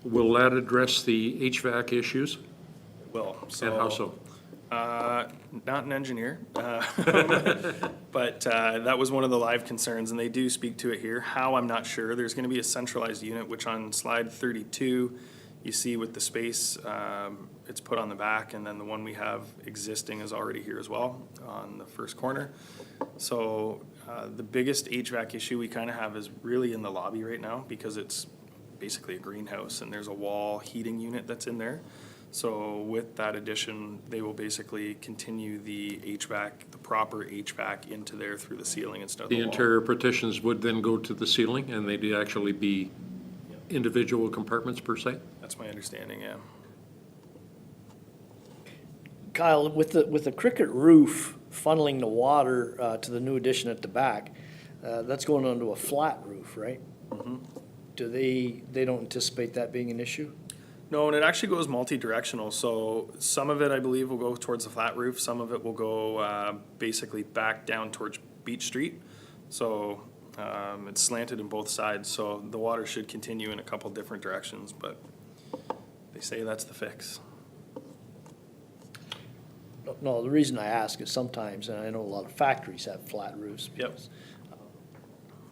Will that address the HVAC issues? Well, And how so? Not an engineer, but that was one of the live concerns, and they do speak to it here. How, I'm not sure. There's going to be a centralized unit, which on slide 32, you see with the space, it's put on the back, and then the one we have existing is already here as well on the first corner. So the biggest HVAC issue we kind of have is really in the lobby right now, because it's basically a greenhouse, and there's a wall heating unit that's in there. So with that addition, they will basically continue the HVAC, the proper HVAC into there through the ceiling instead of the The wall. interior partitions would then go to the ceiling, and they'd actually be individual compartments per se? That's my understanding, yeah. Kyle, with the Cricket roof funneling the water to the new addition at the back, that's going onto a flat roof, right? Do they don't anticipate that being an issue? No, and it actually goes multi-directional, so some of it, I believe, will go towards the flat roof, some of it will go basically back down towards Beach Street. So it's slanted in both sides, so the water should continue in a couple different directions, but they say that's the fix. No, the reason I ask is sometimes, and I know a lot of factories have flat roofs. Yep. because,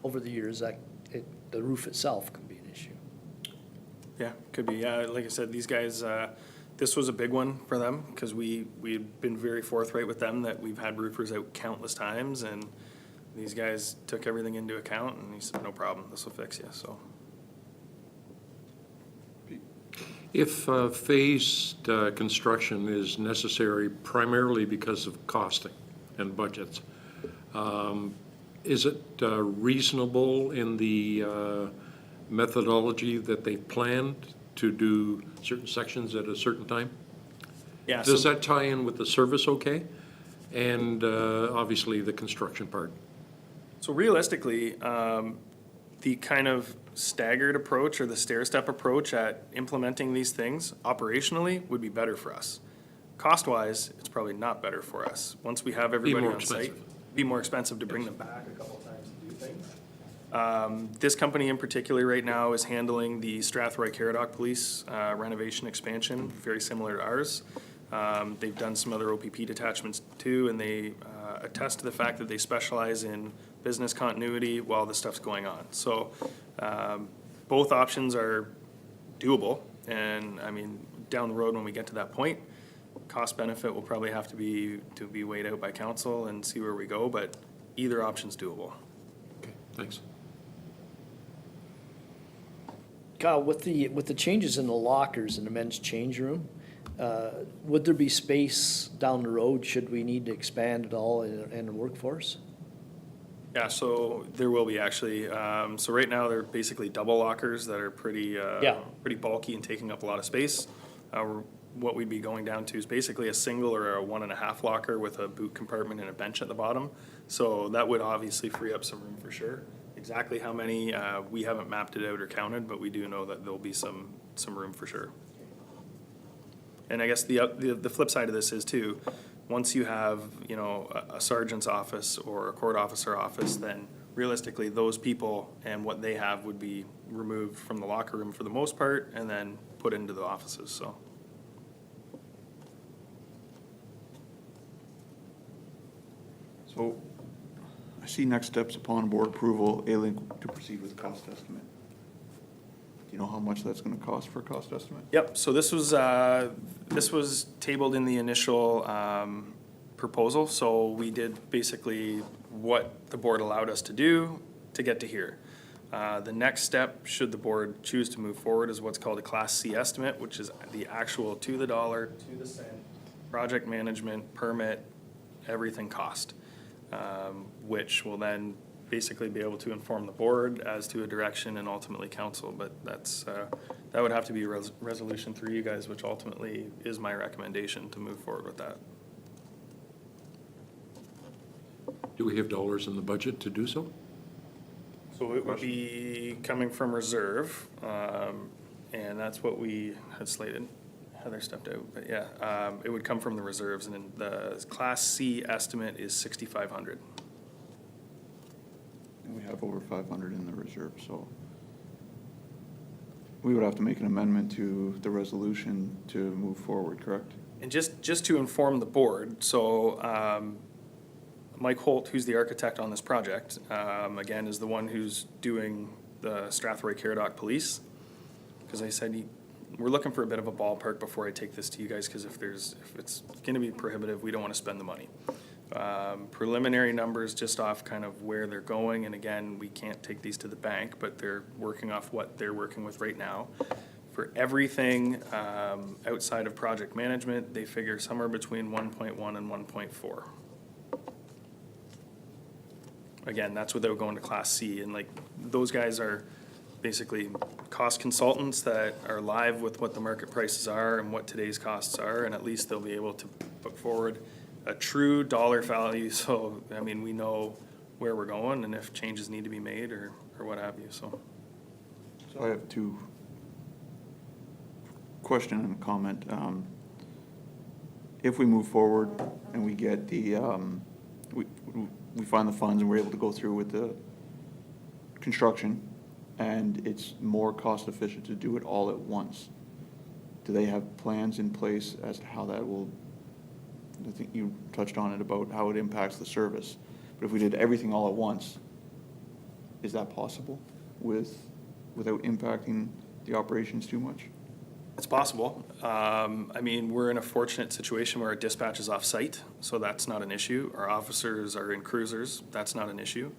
over the years, the roof itself can be an issue. Yeah, could be. Yeah, like I said, these guys, this was a big one for them because we've been very forthright with them that we've had roofers out countless times, and these guys took everything into account, and he said, no problem, this will fix you, so. If phased construction is necessary primarily because of costing and budgets, is it reasonable in the methodology that they've planned to do certain sections at a certain time? Yeah, Does so, that tie in with the service okay? And obviously the construction part? so realistically, the kind of staggered approach or the stair-step approach at implementing these things operationally would be better for us. Cost-wise, it's probably not better for us. Once we have everybody more on site, expensive. be more expensive to bring them back a couple times to do things. This company in particular right now is handling the Strathroy Caradoc Police renovation expansion, very similar to ours. They've done some other OPP detachments too, and they attest to the fact that they specialize in business continuity while the stuff's going on. So both options are doable, and I mean, down the road when we get to that point, cost benefit will probably have to be weighed out by council and see where we go, but either option's doable. Okay, thanks. Kyle, with the changes in the lockers in the men's change room, would there be space down the road should we need to expand at all in the workforce? Yeah, so there will be actually. So right now, they're basically double lockers that are pretty bulky and taking up a lot of space. What we'd be going down to is basically a single or a 1.5 locker with a boot compartment and a bench at the bottom. So that would obviously free up some room for sure. Exactly how many, we haven't mapped it out or counted, but we do know that there'll be some room for sure. And I guess the flip side of this is too, once you have, you know, a sergeant's office or a court officer office, then realistically, those people and what they have would be removed from the locker room for the most part and then put into the offices, so. So I see next steps upon board approval, A-Link to proceed with cost estimate. Do you know how much that's gonna cost for a cost estimate? Yep, so this was tabled in the initial proposal, so we did basically what the board allowed us to do to get to here. The next step, should the board choose to move forward, is what's called a Class C estimate, which is the actual to the dollar, to the cent, project management, permit, everything cost, which will then basically be able to inform the board as to a direction and ultimately council, but that's, that would have to be a resolution through you guys, which ultimately is my recommendation to move forward with that. Do we have dollars in the budget to do so? So it would be coming from reserve, and that's what we had slated. Heather stepped out, but yeah, it would come from the reserves, and then the Class C estimate is 6,500. And we have over 500 in the reserve, so we would have to make an amendment to the resolution to move forward, correct? And just to inform the board, so Mike Holt, who's the architect on this project, again, is the one who's doing the Strathroy Caradoc Police. Because I said, we're looking for a bit of a ballpark before I take this to you guys, because if it's gonna be prohibitive, we don't wanna spend the money. Preliminary numbers just off kind of where they're going, and again, we can't take these to the bank, but they're working off what they're working with right now. For everything outside of project management, they figure somewhere between 1.1 and 1.4. Again, that's without going to Class C, and like, those guys are basically cost consultants that are live with what the market prices are and what today's costs are, and at least they'll be able to put forward a true dollar value, so, I mean, we know where we're going and if changes need to be made or what have you, so. So I have two question and a comment. If we move forward and we get the, we find the funds and we're able to go through with the construction, and it's more cost efficient to do it all at once, do they have plans in place as to how that will, I think you touched on it about how it impacts the service, but if we did everything all at once, is that possible without impacting the operations too much? It's possible. I mean, we're in a fortunate situation where our dispatch is off-site, so that's not an issue. Our officers are in cruisers, that's not an issue.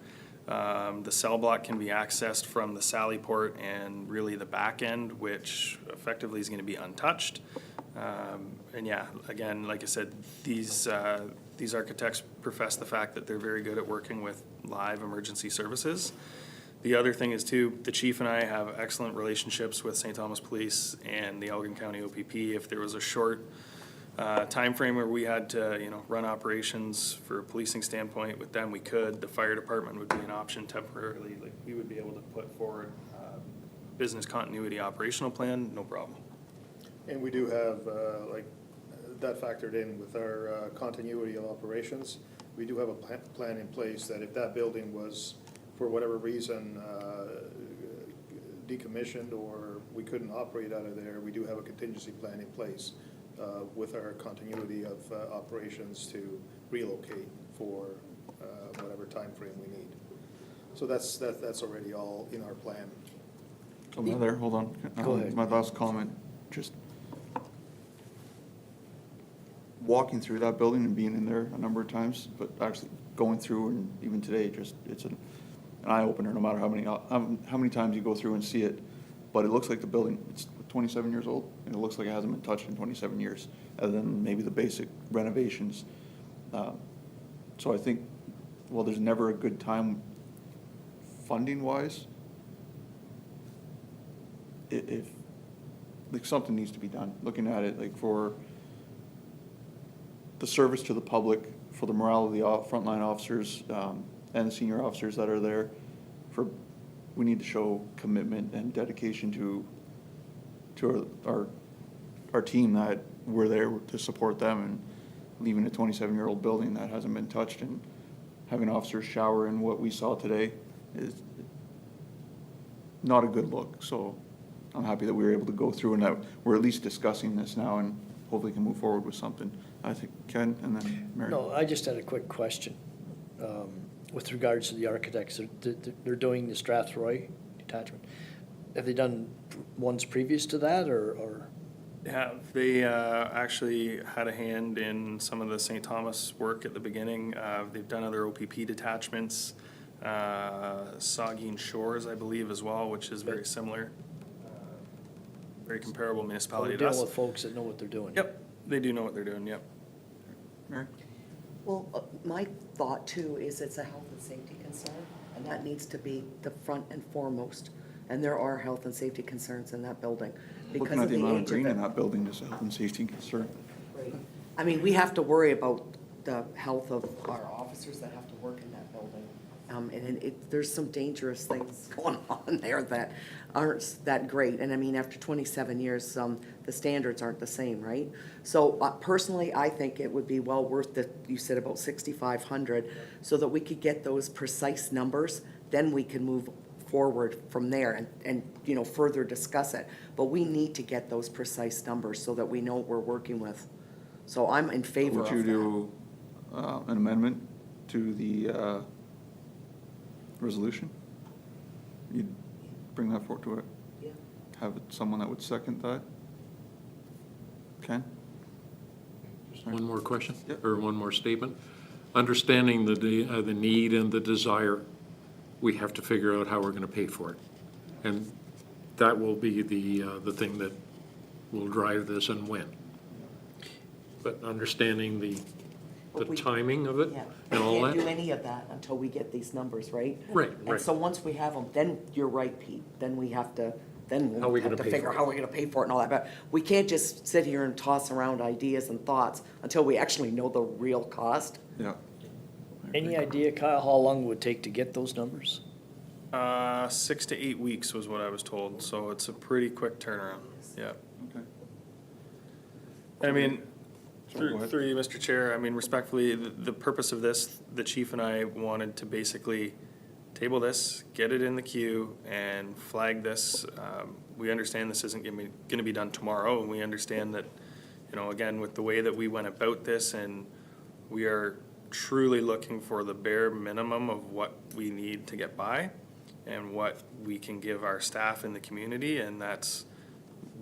The cell block can be accessed from the Sally port and really the back end, which effectively is gonna be untouched. And yeah, again, like I said, these architects profess the fact that they're very good at working with live emergency services. The other thing is too, the chief and I have excellent relationships with St. Thomas Police and the Elgin County OPP. If there was a short time frame where we had to, run operations for a policing standpoint with them, we could. The fire department would be an option temporarily. Like, we would be able to put forward business continuity operational plan, no problem. And we do have, that factored in with our continuity of operations. We do have a plan in place that if that building was, for whatever reason, decommissioned or we couldn't operate out of there, we do have a contingency plan in place with our continuity of operations to relocate for whatever time frame we need. So that's already all in our plan. So Heather, hold on. Go ahead. My last comment, just walking through that building and being in there a number of times, but actually going through, and even today, just, it's an eye-opener, no matter how many times you go through and see it. But it looks like the building, it's 27 years old, and it looks like it hasn't been touched in 27 years, other than maybe the basic renovations. So I think, well, there's never a good time funding-wise. If like, something needs to be done, looking at it, like, for the service to the public, for the morale of the frontline officers, and the senior officers that are there, we need to show commitment and dedication to our team, that we're there to support them, and leaving a 27-year-old building that hasn't been touched and having officers shower in what we saw today is not a good look. So I'm happy that we were able to go through and that we're at least discussing this now and hopefully can move forward with something. I think Ken and then Mary. No, I just had a quick question. With regards to the architects, they're doing the Strathroy detachment. Have they done ones previous to that, or? Yeah, they actually had a hand in some of the St. Thomas work at the beginning. They've done other OPP detachments, Saugeen Shores, I believe, as well, which is very similar. Very comparable municipality We're to us. dealing with folks that know what they're doing. Yep, they do know what they're doing, yep. Mary? Well, my thought too is it's a health and safety concern, and that needs to be the front and foremost. And there are health and safety concerns in that building because Looking at of the the amount of age green of in it. that building is a health and safety concern. Right. I mean, we have to worry about the health of our officers that have to work in that building And there's some dangerous things going on there that aren't that great. And I mean, after 27 years, the standards aren't the same, right? So personally, I think it would be well worth you said about 6,500, so that we could get those precise numbers, then we can move forward from there and further discuss it. But we need to get those precise numbers so that we know what we're working with. So I'm in favor of Would you that. do an amendment to the resolution? You'd bring that forward to it? Yeah. Have someone that would second that? Ken? One more question? Yep. Or one more statement? Understanding the need and the desire, we have to figure out how we're going to pay for it. And that will be the thing that will drive this and when. But understanding the But we- timing of it Yeah, and all we can't do that. any of that until we get these numbers, right? Right, And right. so once we have them, then you're right, Pete, then we have to, then How are we we'll have gonna to pay figure for how we're gonna pay for it and all that, but we can't just sit here and toss around ideas and thoughts until we actually know the real cost. Yeah. Any idea, Kyle, how long it would take to get those numbers? 6 to 8 weeks was what I was told, so it's a pretty quick turnaround, yeah. Okay. I mean, Sorry, go ahead. through you, Mr. Chair, I mean, respectfully, the purpose of this, the chief and I wanted to basically table this, get it in the queue, and flag this. We understand this isn't gonna be done tomorrow, and we understand that, again, with the way that we went about this, and we are truly looking for the bare minimum of what we need to get by, and what we can give our staff in the community, and that's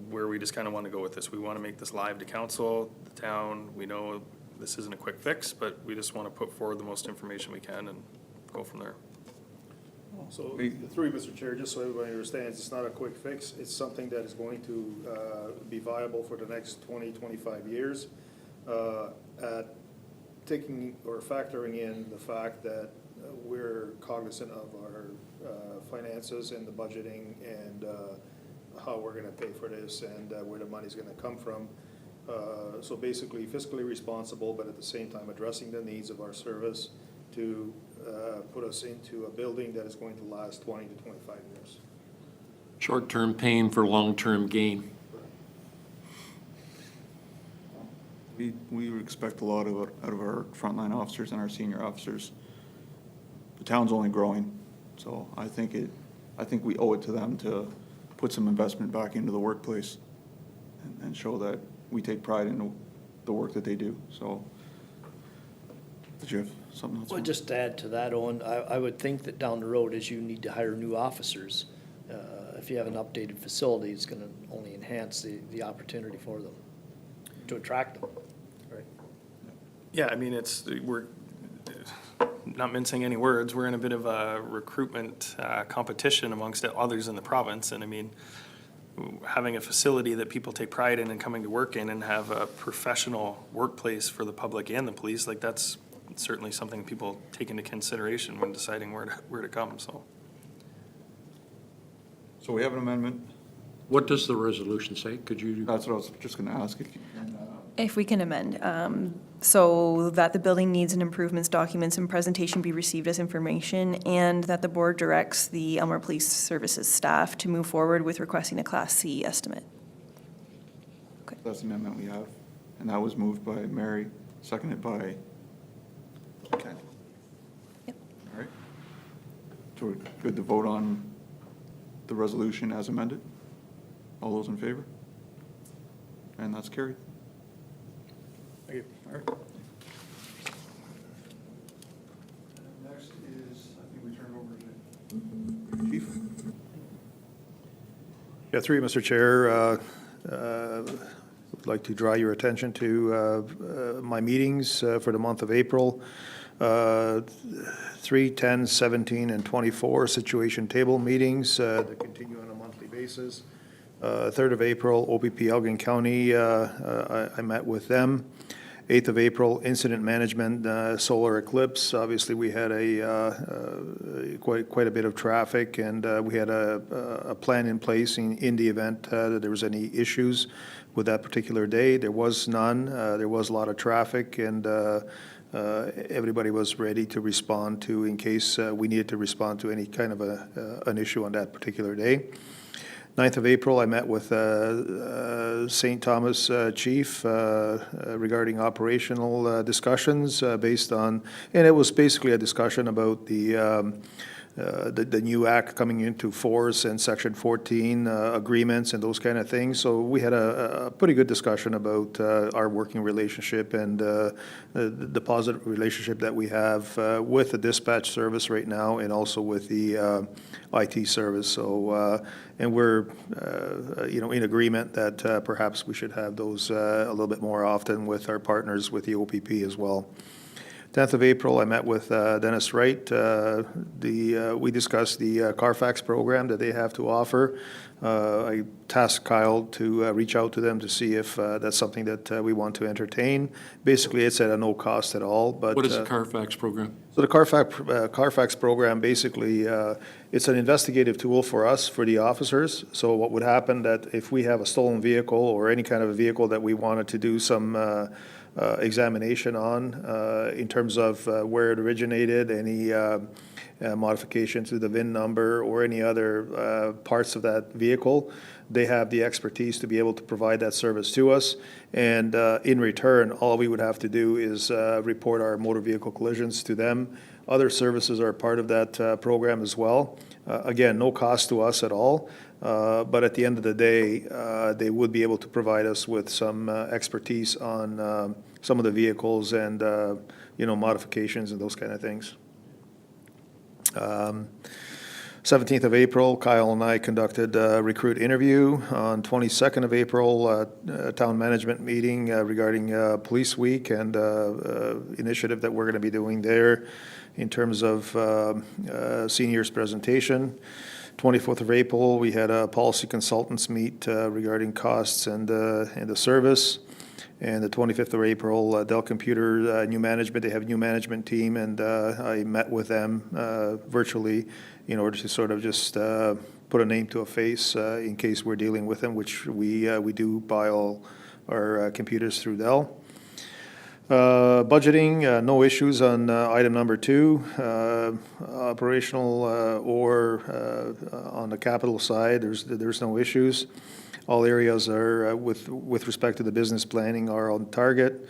where we just kind of want to go with this. We want to make this live to council, the town. We know this isn't a quick fix, but we just want to put forward the most information we can and go from there. So, through you, Mr. Chair, just so everybody understands, it's not a quick fix. It's something that is going to be viable for the next 20, 25 years. At taking or factoring in the fact that we're cognizant of our finances and the budgeting and how we're gonna pay for this and where the money's gonna come from. So basically fiscally responsible, but at the same time addressing the needs of our service to put us into a building that is going to last 20 to 25 years. Short-term pain for long-term gain. We would expect a lot out of our frontline officers and our senior officers. The town's only growing, so I think we owe it to them to put some investment back into the workplace and show that we take pride in the work that they do, so. Did you have something else? Well, just to add to that, Owen, I would think that down the road, as you need to hire new officers, if you have an updated facility, it's gonna only enhance the opportunity for them, to attract them. Yeah, I mean, we're not mincing any words. We're in a bit of a recruitment competition amongst others in the province. And I mean, having a facility that people take pride in and coming to work in and have a professional workplace for the public and the police, like that's certainly something people take into consideration when deciding where to come, so. So we have an amendment. What does the resolution say? Could you? That's what I was just gonna ask. If we can amend, so that the building needs and improvements documents and presentation be received as information, and that the board directs the Aylmer Police Services staff to move forward with requesting a Class C estimate. That's the amendment we have, and that was moved by Mary, seconded by Ken. Yep. All right. So we're good to vote on the resolution as amended? All those in favor? And that's carried. Thank you. All right. Next is, I think we turn it over to Chief. Yeah, through you, Mr. Chair, would like to draw your attention to my meetings for the month of April. 3, 10, 17, and 24 situation table meetings that continue on a monthly basis. 3rd of April, OPP Elgin County, I met with them. 8th of April, incident management, solar eclipse. Obviously, we had quite a bit of traffic, and we had a plan in place in the event that there was any issues with that particular day. There was none. There was a lot of traffic, and everybody was ready to respond to in case we needed to respond to any kind of an issue on that particular day. 9th of April, I met with St. Thomas Chief regarding operational discussions based on, and it was basically a discussion about the new act coming into force and Section 14 agreements and those kind of things. So we had a pretty good discussion about our working relationship and the positive relationship that we have with the dispatch service right now and also with the IT service. So, and we're, in agreement that perhaps we should have those a little bit more often with our partners with the OPP as well. 10th of April, I met with Dennis Wright. We discussed the Carfax program that they have to offer. I tasked Kyle to reach out to them to see if that's something that we want to entertain. Basically, it's at a no cost at all. But What is the Carfax program? so the Carfax program, basically, it's an investigative tool for us, for the officers. So what would happen that if we have a stolen vehicle or any kind of a vehicle that we wanted to do some examination on in terms of where it originated, any modification to the VIN number or any other parts of that vehicle, they have the expertise to be able to provide that service to us. And in return, all we would have to do is report our motor vehicle collisions to them. Other services are part of that program as well. Again, no cost to us at all. But at the end of the day, they would be able to provide us with some expertise on some of the vehicles and, modifications and those kind of things. 17th of April, Kyle and I conducted a recruit interview. On 22nd of April, a town management meeting regarding Police Week and initiative that we're going to be doing there in terms of seniors presentation. 24th of April, we had a policy consultants meet regarding costs and the service. And the 25th of April, Dell Computer, new management, they have a new management team, and I met with them virtually in order to sort of just put a name to a face in case we're dealing with them, which we do buy all our computers through Dell. Budgeting, no issues on item number 2. Operational or on the capital side, there's no issues. All areas are, with respect to the business planning, are on target.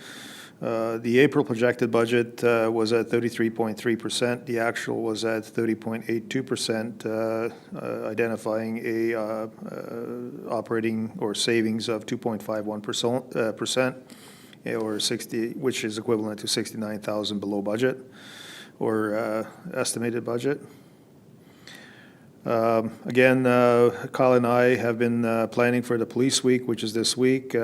The April projected budget was at 33.3%. The actual was at 30.82%, identifying a operating or savings of 2.51%, or 60, which is equivalent to 69,000 below budget or estimated budget. Again, Kyle and I have been planning for the Police Week, which is this week.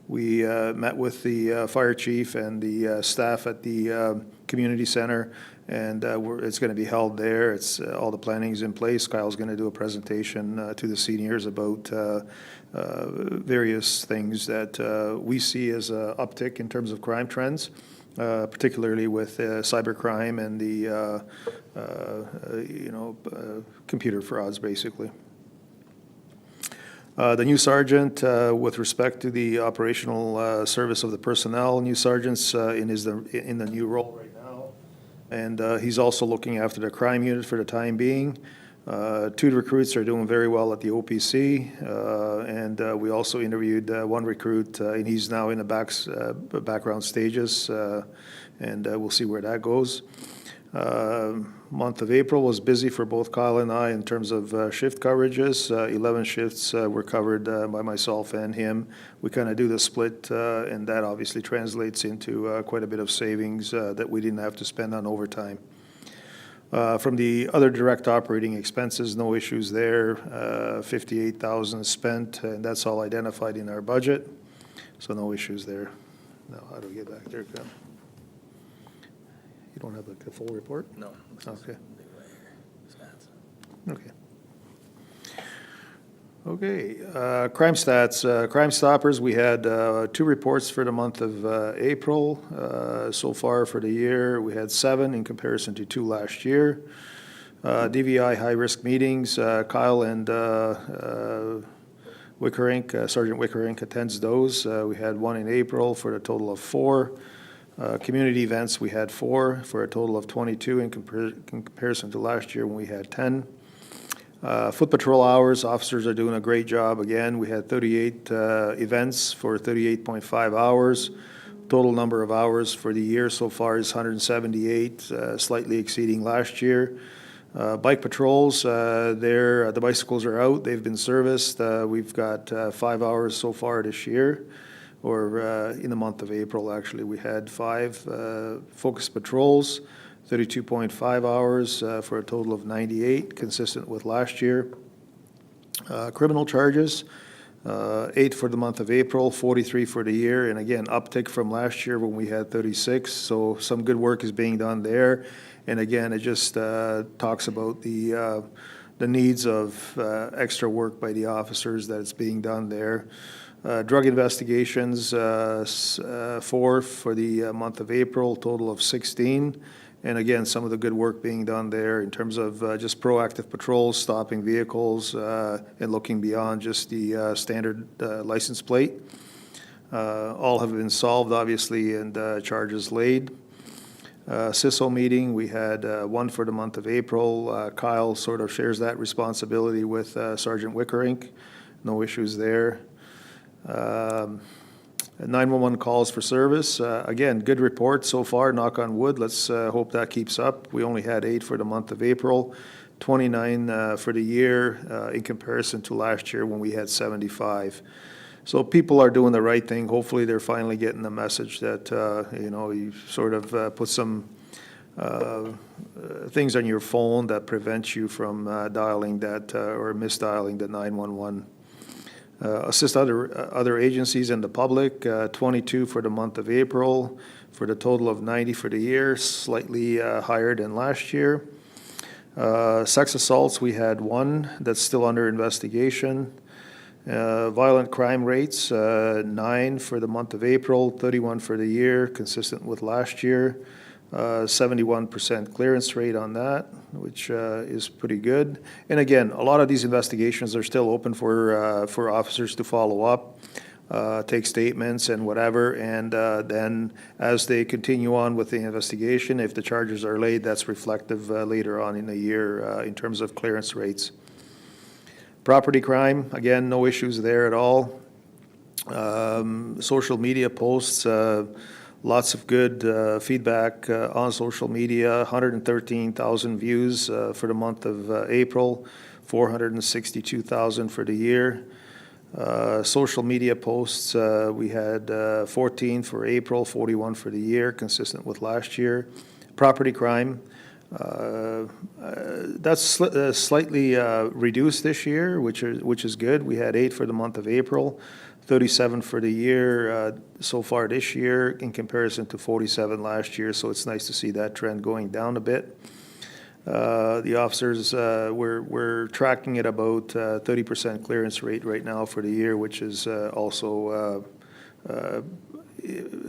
We met with the fire chief and the staff at the community center, and it's going to be held there. It's all the planning is in place. Kyle's going to do a presentation to the seniors about various things that we see as an uptick in terms of crime trends. Particularly with cybercrime and the computer frauds, basically. The new sergeant, with respect to the operational service of the personnel, new sergeant's in the new role right now, and he's also looking after the crime unit for the time being. 2 recruits are doing very well at the OPC, and we also interviewed 1 recruit, and he's now in the background stages, and we'll see where that goes. Month of April was busy for both Kyle and I in terms of shift coverages. 11 shifts were covered by myself and him. We kind of do the split, and that obviously translates into quite a bit of savings that we didn't have to spend on overtime. From the other direct operating expenses, no issues there. 58,000 spent, and that's all identified in our budget, so no issues there. Now, how do we get back there, Ken? You don't have the full report? No. Okay. Okay. Okay, crime stats. Crime Stoppers, we had 2 reports for the month of April. So far for the year, we had 7 in comparison to 2 last year. DVI high-risk meetings, Kyle and Wickering, Sergeant Wickering attends those. We had one in April for a total of 4. Community events, we had 4 for a total of 22 in comparison to last year when we had 10. Foot patrol hours, officers are doing a great job. Again, we had 38 events for 38.5 hours. Total number of hours for the year so far is 178, slightly exceeding last year. Bike patrols, the bicycles are out. They've been serviced. We've got 5 hours so far this year, or in the month of April, actually. We had 5 focus patrols, 32.5 hours for a total of 98, consistent with last year. Criminal charges, 8 for the month of April, 43 for the year, and again, uptick from last year when we had 36, so some good work is being done there. And again, it just talks about the needs of extra work by the officers that it's being done there. Drug investigations, 4 for the month of April, total of 16. And again, some of the good work being done there in terms of just proactive patrols, stopping vehicles, and looking beyond just the standard license plate. All have been solved, obviously, and charges laid. CISO meeting, we had 1 for the month of April. Kyle sort of shares that responsibility with Sergeant Wickering. No issues there. 911 calls for service. Again, good report so far, knock on wood. Let's hope that keeps up. We only had 8 for the month of April, 29 for the year in comparison to last year when we had 75. So people are doing the right thing. Hopefully they're finally getting the message that, you sort of put some things on your phone that prevent you from dialing that or misdialing the 911. Assist other agencies and the public, 22 for the month of April, for the total of 90 for the year, slightly higher than last year. Sex assaults, we had 1 that's still under investigation. Violent crime rates, 9 for the month of April, 31 for the year, consistent with last year. 71% clearance rate on that, which is pretty good. And again, a lot of these investigations are still open for officers to follow up, take statements and whatever, and then as they continue on with the investigation, if the charges are laid, that's reflective later on in the year in terms of clearance rates. Property crime, again, no issues there at all. Social media posts, lots of good feedback on social media, 113,000 views for the month of April, 462,000 for the year. Social media posts, we had 14 for April, 41 for the year, consistent with last year. Property crime, that's slightly reduced this year, which is good. We had 8 for the month of April, 37 for the year so far this year in comparison to 47 last year, so it's nice to see that trend going down a bit. The officers, we're tracking at about 30% clearance rate right now for the year, which is also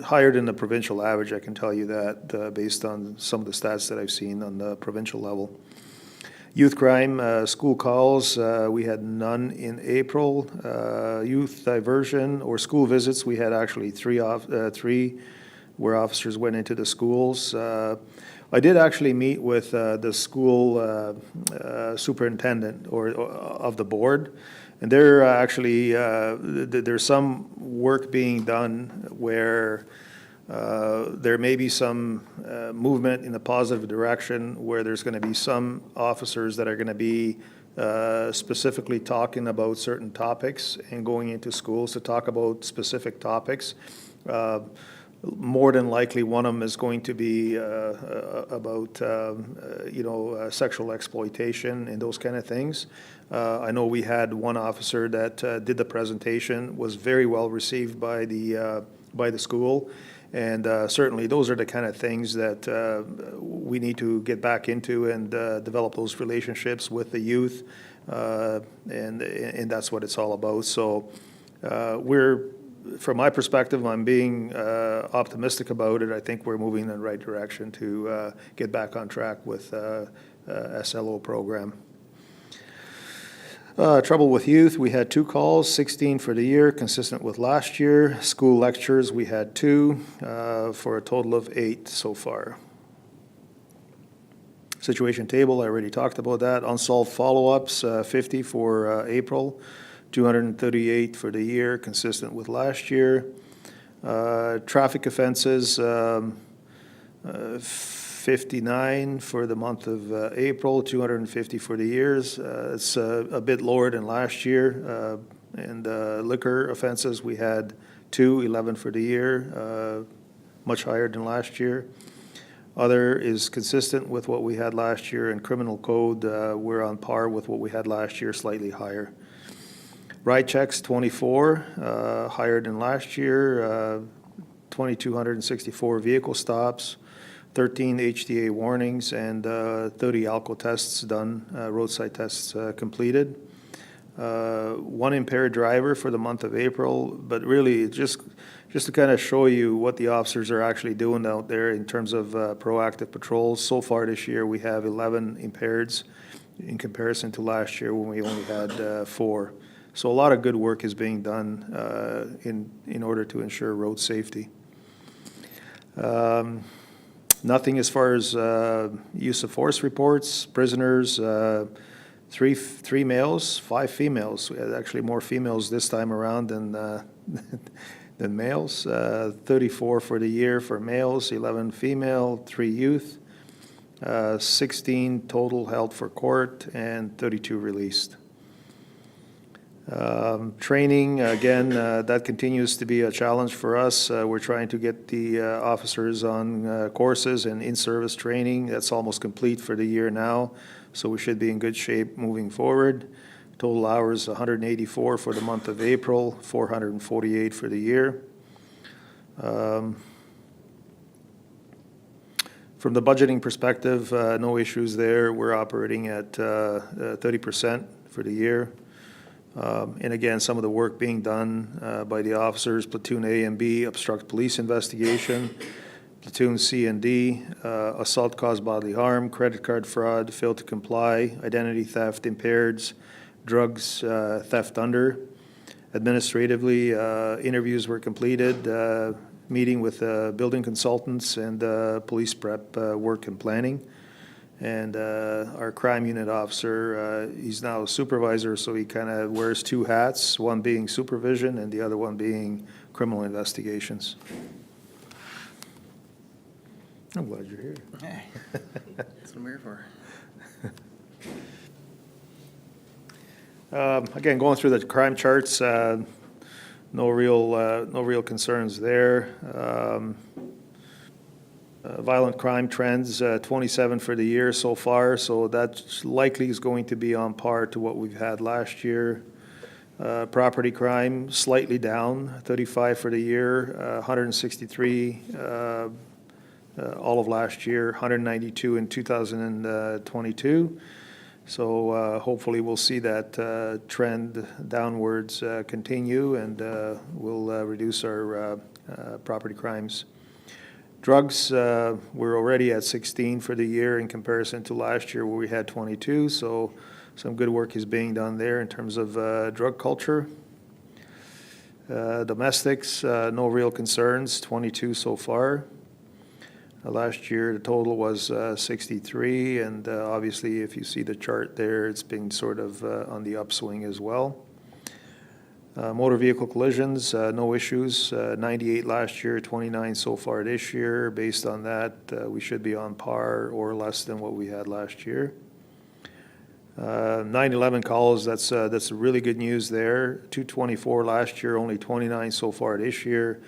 higher than the provincial average, I can tell you that, based on some of the stats that I've seen on the provincial level. Youth crime, school calls, we had none in April. Youth diversion or school visits, we had actually 3 where officers went into the schools. I did actually meet with the school superintendent of the board, and they're actually, there's some work being done where there may be some movement in a positive direction where there's going to be some officers that are going to be specifically talking about certain topics and going into schools to talk about specific topics. More than likely, one of them is going to be about, sexual exploitation and those kind of things. I know we had one officer that did the presentation, was very well received by the school. And certainly, those are the kind of things that we need to get back into and develop those relationships with the youth, and that's what it's all about. So from my perspective, I'm being optimistic about it. I think we're moving in the right direction to get back on track with SLO program. Trouble with youth, we had 2 calls, 16 for the year, consistent with last year. School lectures, we had 2, for a total of 8 so far. Situation table, I already talked about that. Unsolved follow-ups, 50 for April, 238 for the year, consistent with last year. Traffic offenses, 59 for the month of April, 250 for the years. It's a bit lower than last year. And liquor offenses, we had 11 for the year, much higher than last year. Other is consistent with what we had last year. In criminal code, we're on par with what we had last year, slightly higher. Ride checks, 24, higher than last year. 2,264 vehicle stops, 13 HDA warnings, and 30 alcohol tests done, roadside tests completed. 1 impaired driver for the month of April, but really just to kind of show you what the officers are actually doing out there in terms of proactive patrols. So far this year, we have 11 impaireds in comparison to last year when we only had 4. So a lot of good work is being done in order to ensure road safety. Nothing as far as use of force reports, prisoners, 3 males, 5 females. We had actually more females this time around than males. 34 for the year for males, 11 female, 3 youth, 16 total held for court, and 32 released. Training, again, that continues to be a challenge for us. We're trying to get the officers on courses and in-service training. That's almost complete for the year now, so we should be in good shape moving forward. Total hours, 184 for the month of April, 448 for the year. From the budgeting perspective, no issues there. We're operating at 30% for the year. And again, some of the work being done by the officers, Platoon A and B, obstruct police investigation, Platoon C and D, assault caused bodily harm, credit card fraud, fail to comply, identity theft, impaireds, drugs, theft under. Administratively, interviews were completed, meeting with building consultants and police prep work and planning. And our crime unit officer, he's now a supervisor, so he kind of wears 2 hats, one being supervision and the other one being criminal investigations. I'm glad you're here. Hey, that's what I'm here for. Again, going through the crime charts, no real concerns there. Violent crime trends, 27 for the year so far, so that likely is going to be on par to what we've had last year. Property crime, slightly down, 35 for the year, 163 all of last year, 192 in 2022. So hopefully we'll see that trend downwards continue, and we'll reduce our property crimes. Drugs, we're already at 16 for the year in comparison to last year where we had 22, so some good work is being done there in terms of drug culture. Domestics, no real concerns, 22 so far. Last year, the total was 63, and obviously, if you see the chart there, it's been sort of on the upswing as well. Motor vehicle collisions, no issues, 98 last year, 29 so far this year. Based on that, we should be on par or less than what we had last year. 911 calls, that's really good news there. 224 last year, only 29 so far this year.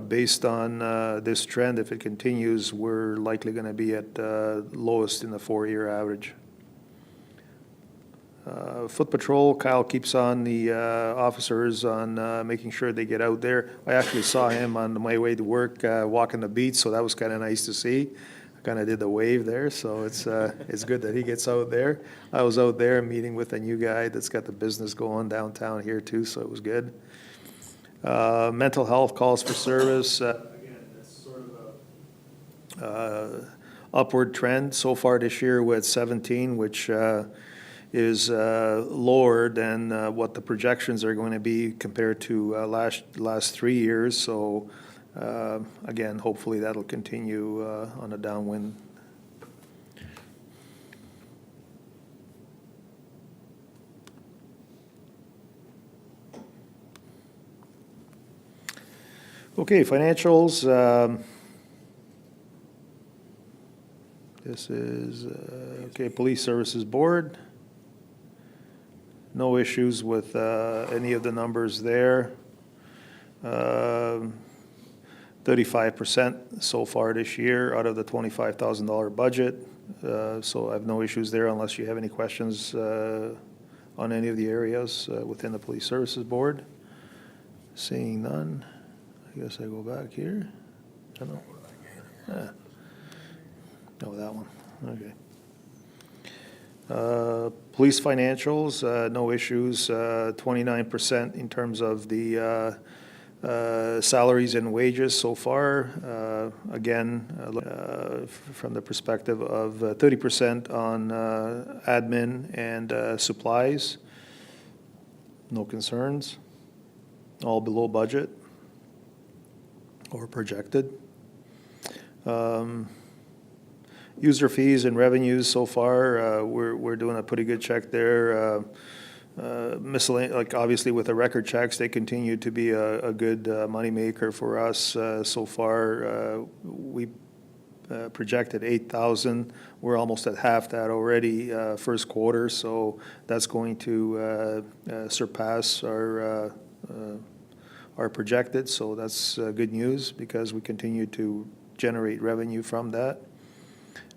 Based on this trend, if it continues, we're likely going to be at lowest in the 4-year average. Foot patrol, Kyle keeps on the officers on making sure they get out there. I actually saw him on my way to work walking the beat, so that was kind of nice to see. I kind of did the wave there, so it's good that he gets out there. I was out there meeting with a new guy that's got the business going downtown here too, so it was good. Mental health calls for service. Again, that's sort of a upward trend so far this year with 17, which is lower than what the projections are going to be compared to last 3 years. So again, hopefully that'll continue on a downwind. Okay, financials. This is, okay, Police Services Board. No issues with any of the numbers there. 35% so far this year out of the $25,000 budget. So I have no issues there unless you have any questions on any of the areas within the Police Services Board. Seeing none, I guess I go back here. I don't know. No, that one, okay. Police financials, no issues, 29% in terms of the salaries and wages so far. Again, from the perspective of 30% on admin and supplies. No concerns. All below budget or projected. User fees and revenues so far, we're doing a pretty good check there. Miscellaneous, like obviously with the record checks, they continue to be a good moneymaker for us. So far, we projected 8,000. We're almost at half that already first quarter, so that's going to surpass our projected. So that's good news because we continue to generate revenue from that.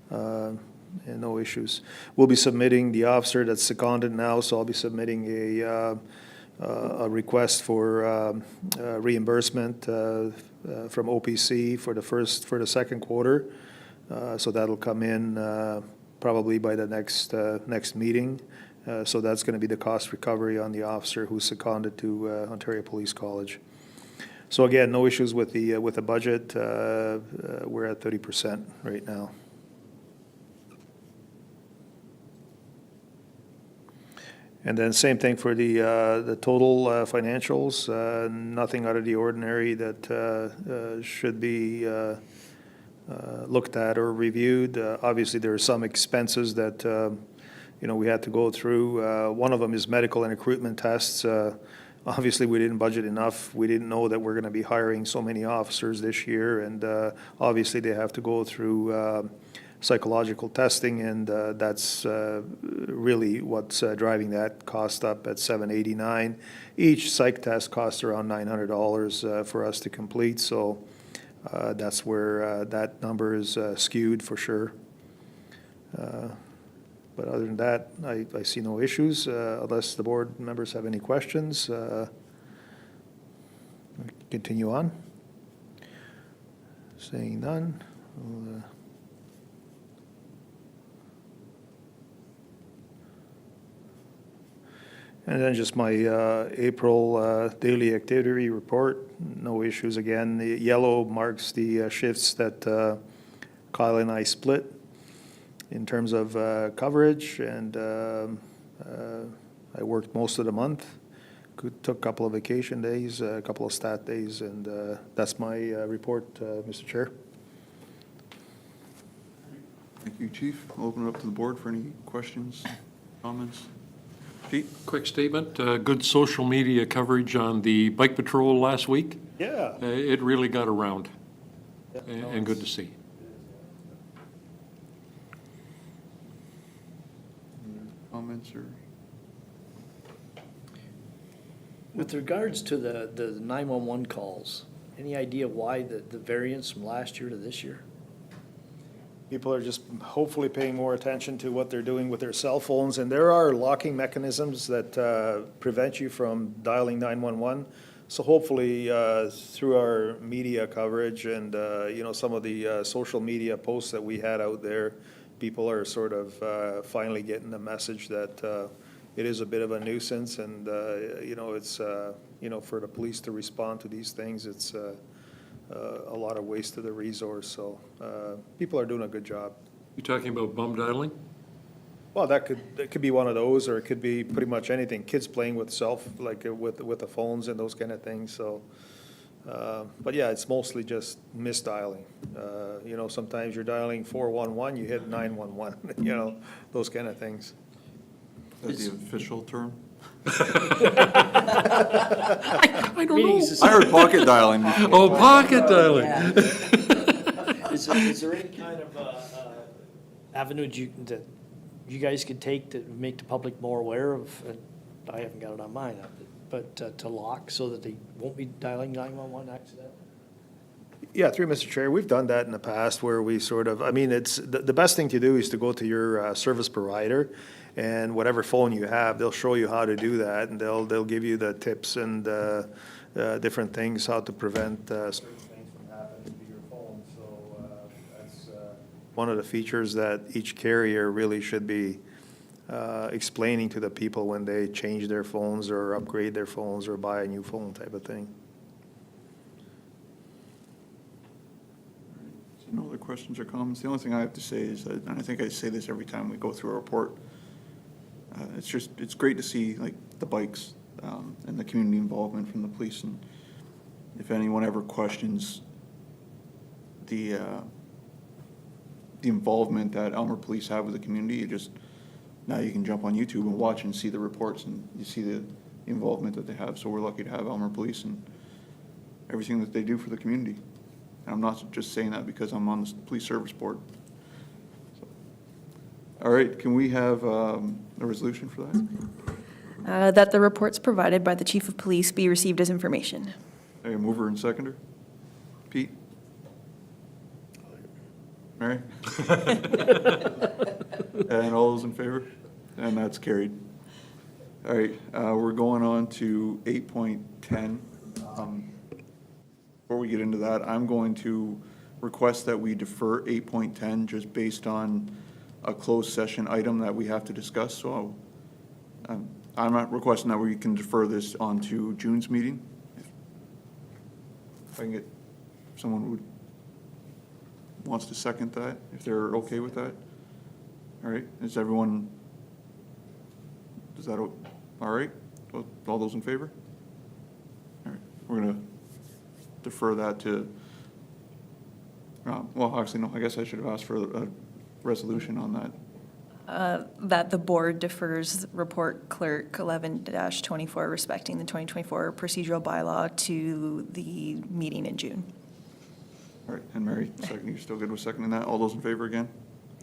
And no issues. We'll be submitting the officer that's seconded now, so I'll be submitting a request for reimbursement from OPC for the second quarter. So that'll come in probably by the next meeting. So that's going to be the cost recovery on the officer who's seconded to Ontario Police College. So again, no issues with the budget. We're at 30% right now. And then same thing for the total financials. Nothing out of the ordinary that should be looked at or reviewed. Obviously, there are some expenses that we had to go through. One of them is medical and recruitment tests. Obviously, we didn't budget enough. We didn't know that we're going to be hiring so many officers this year, and obviously they have to go through psychological testing, and that's really what's driving that cost up at $789. Each psych test costs around $900 for us to complete, so that's where that number is skewed for sure. But other than that, I see no issues unless the board members have any questions. Continue on. Seeing none. We'll, and then just my April daily activity report. No issues again. The yellow marks the shifts that Kyle and I split in terms of coverage, and I worked most of the month. Took a couple of vacation days, a couple of stat days, and that's my report, Mr. Chair. Thank you, Chief. I'll open it up to the board for any questions, comments. Pete? Quick statement, good social media coverage on the bike patrol last week. Yeah. It really got around, and good to see. Comments or? With regards to the 911 calls, any idea why the variance from last year to this year? People are just hopefully paying more attention to what they're doing with their cell phones, and there are locking mechanisms that prevent you from dialing 911. So hopefully, through our media coverage and some of the social media posts that we had out there, people are sort of finally getting the message that it is a bit of a nuisance, and it's for the police to respond to these things, it's a lot of waste of the resource. So people are doing a good job. You talking about bum dialing? Well, that could be one of those, or it could be pretty much anything, kids playing with with the phones and those kind of things, so. But yeah, it's mostly just misdialing. You know, sometimes you're dialing 411, you hit 911, you know, those kind of things. That's the official term. I don't Meetings know. I heard pocket dialing. Oh, pocket dialing. Is there any kind of avenue that you guys could take to make the public more aware of, and I haven't got it on mine, but to lock so that they won't be dialing 911 accidentally? Yeah, through Mr. Chair, we've done that in the past where we sort of, I mean, it's, the best thing to do is to go to your service provider, and whatever phone you have, they'll show you how to do that, and they'll give you the tips and different things, how to prevent certain things from happening to your phone. So that's one of the features that each carrier really should be explaining to the people when they change their phones or upgrade their phones or buy a new phone type of thing. So no other questions or comments? The only thing I have to say is that, and I think I say this every time we go through a report, it's great to see like the bikes and the community involvement from the police, and if anyone ever questions the involvement that Aylmer Police have with the community, now you can jump on YouTube and watch and see the reports, and you see the involvement that they have. So we're lucky to have Aylmer Police and everything that they do for the community. And I'm not just saying that because I'm on the police service board. So, all right, can we have a resolution for that? That the reports provided by the chief of police be received as information. A mover and seconder? Pete? Mary? And all those in favor? And that's carried. All right, we're going on to 8.10. Before we get into that, I'm going to request that we defer 8.10 just based on a closed session item that we have to discuss. So I'm not requesting that we can defer this onto June's meeting. If I can get someone who wants to second that, if they're okay with that. All right, is that all right? All those in favor? All right, we're gonna defer that to, well, actually, no, I guess I should have asked for a resolution on that. That the board defers report clerk 11-24 respecting the 2024 procedural bylaw to the meeting in June. All right, and Mary, second, you're still good with seconding that? All those in favor again?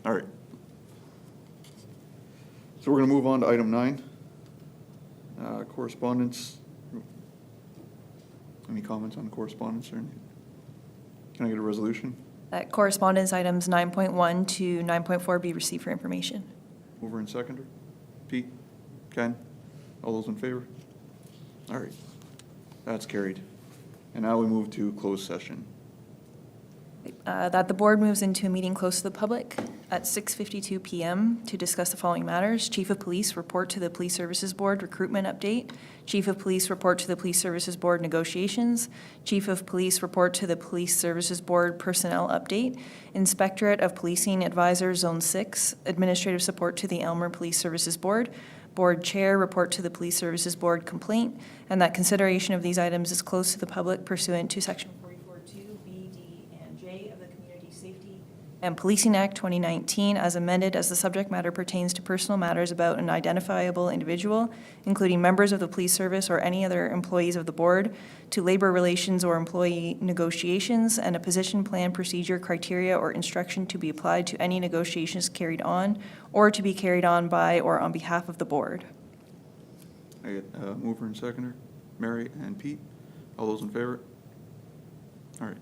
All right. So we're gonna move on to item 9. Correspondence. Any comments on correspondence or anything? Can I get a resolution? That correspondence items 9.1 to 9.4 be received for information. Mover and seconder? Pete? Ken? All those in favor? All right, that's carried. And now we move to closed session. That the board moves into a meeting close to the public at 6:52 PM to discuss the following matters. Chief of Police report to the Police Services Board recruitment update. Chief of Police report to the Police Services Board negotiations. Chief of Police report to the Police Services Board personnel update. Inspectorate of Policing Advisor Zone 6. Administrative support to the Aylmer Police Services Board. Board Chair report to the Police Services Board complaint. And that consideration of these items is close to the public pursuant to Section 44(2) B, D, and J of the Community Safety and Policing Act 2019 as amended, as the subject matter pertains to personal matters about an identifiable individual, including members of the police service or any other employees of the board, to labor relations or employee negotiations, and a position plan, procedure, criteria, or instruction to be applied to any negotiations carried on or to be carried on by or on behalf of the board. I get mover and seconder, Mary and Pete. All those in favor? All right.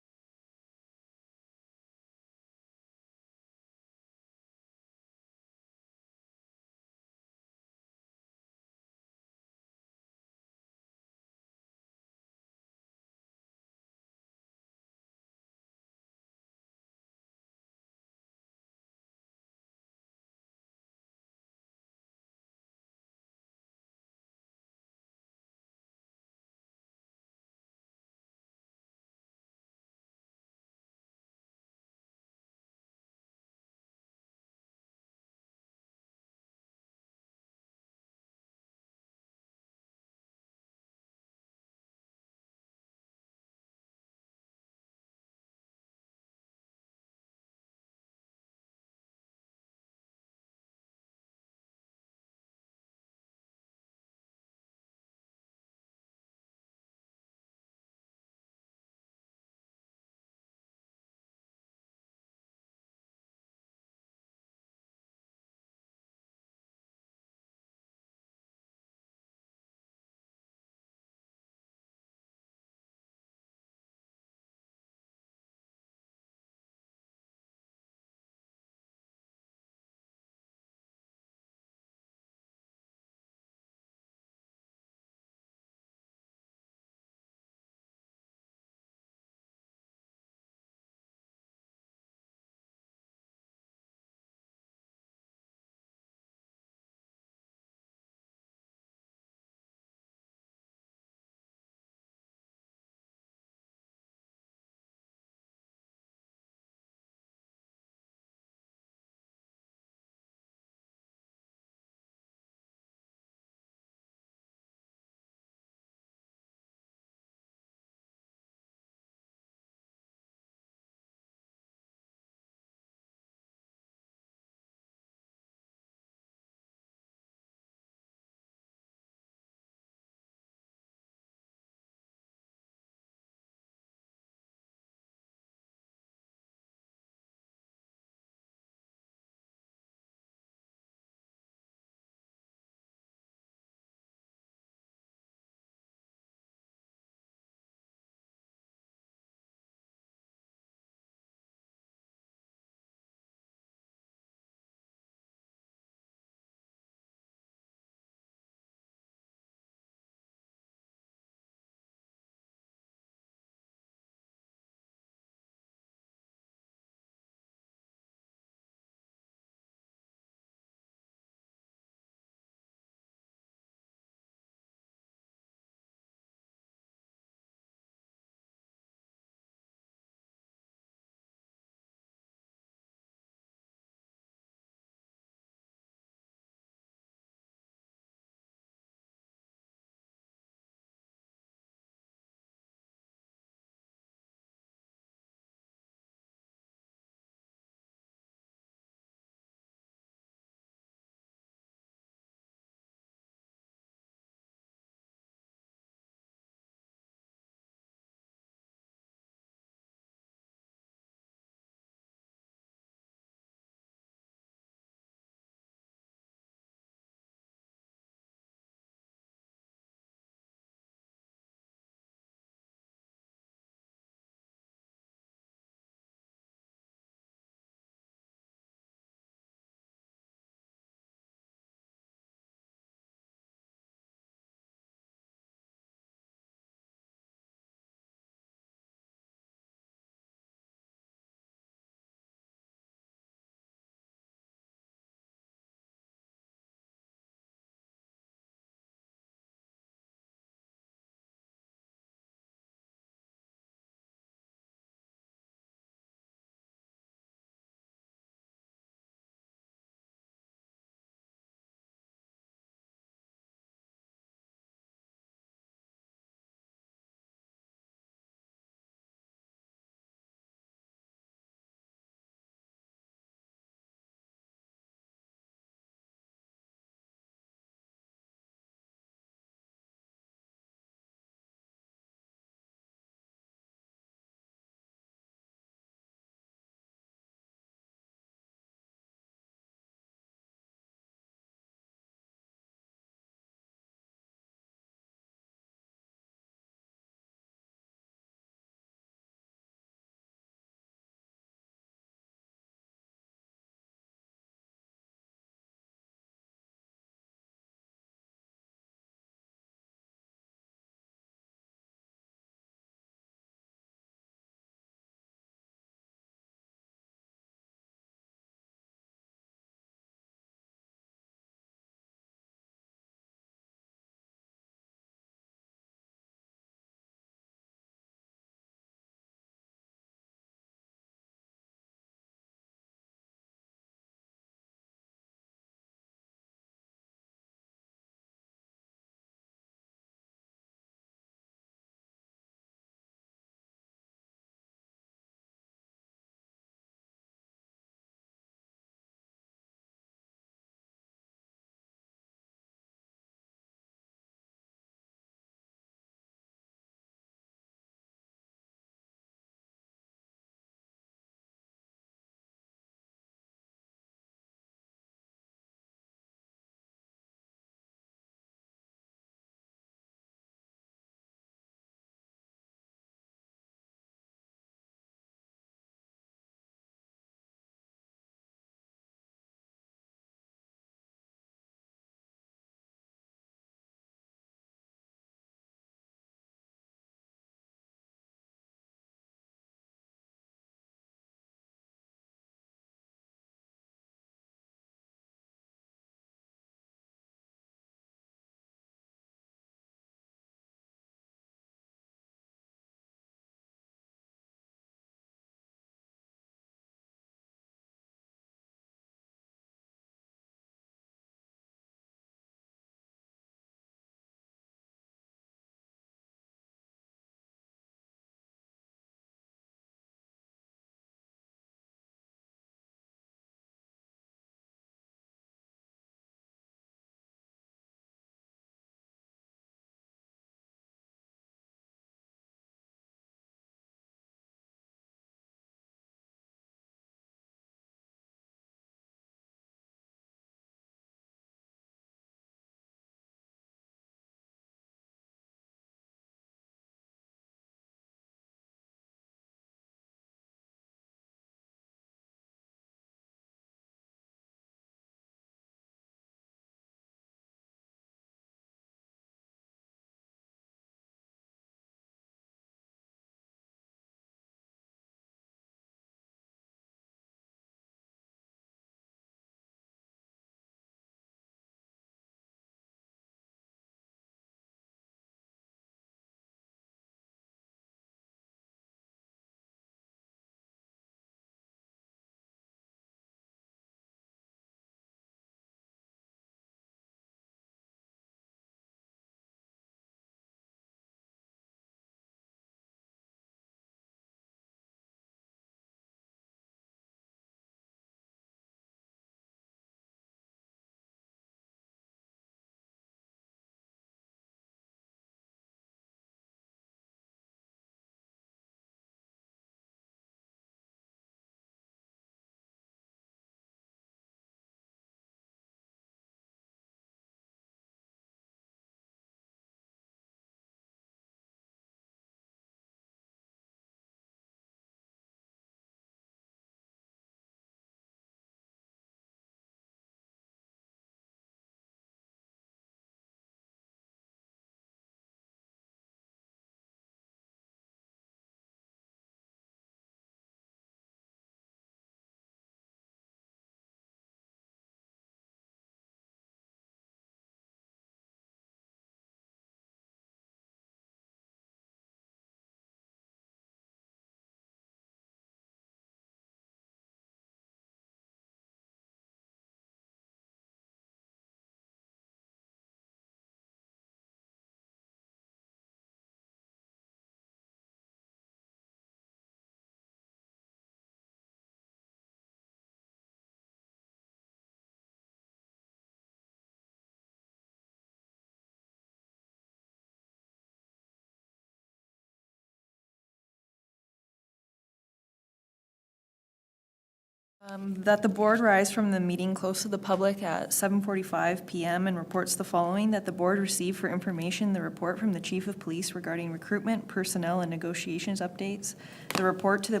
That the board rise from the meeting close to the public at 7:45 PM and reports the following: that the board received for information the report from the chief of police regarding recruitment, personnel, and negotiations updates, the report to the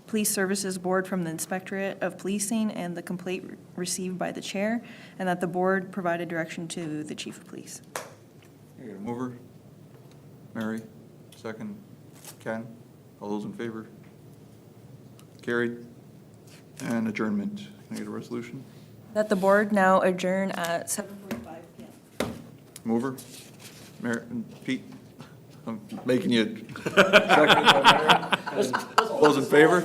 police services board from the inspectorate of policing, and the complaint received by the chair, and that the board provided direction to the chief of police. I got a mover. Mary, second. Ken, all those in favor? Carried. And adjournment. Can I get a resolution? That the board now adjourn at 7:45 PM. Mover? Mary, Pete? I'm making you. Second by Mary. All those in favor?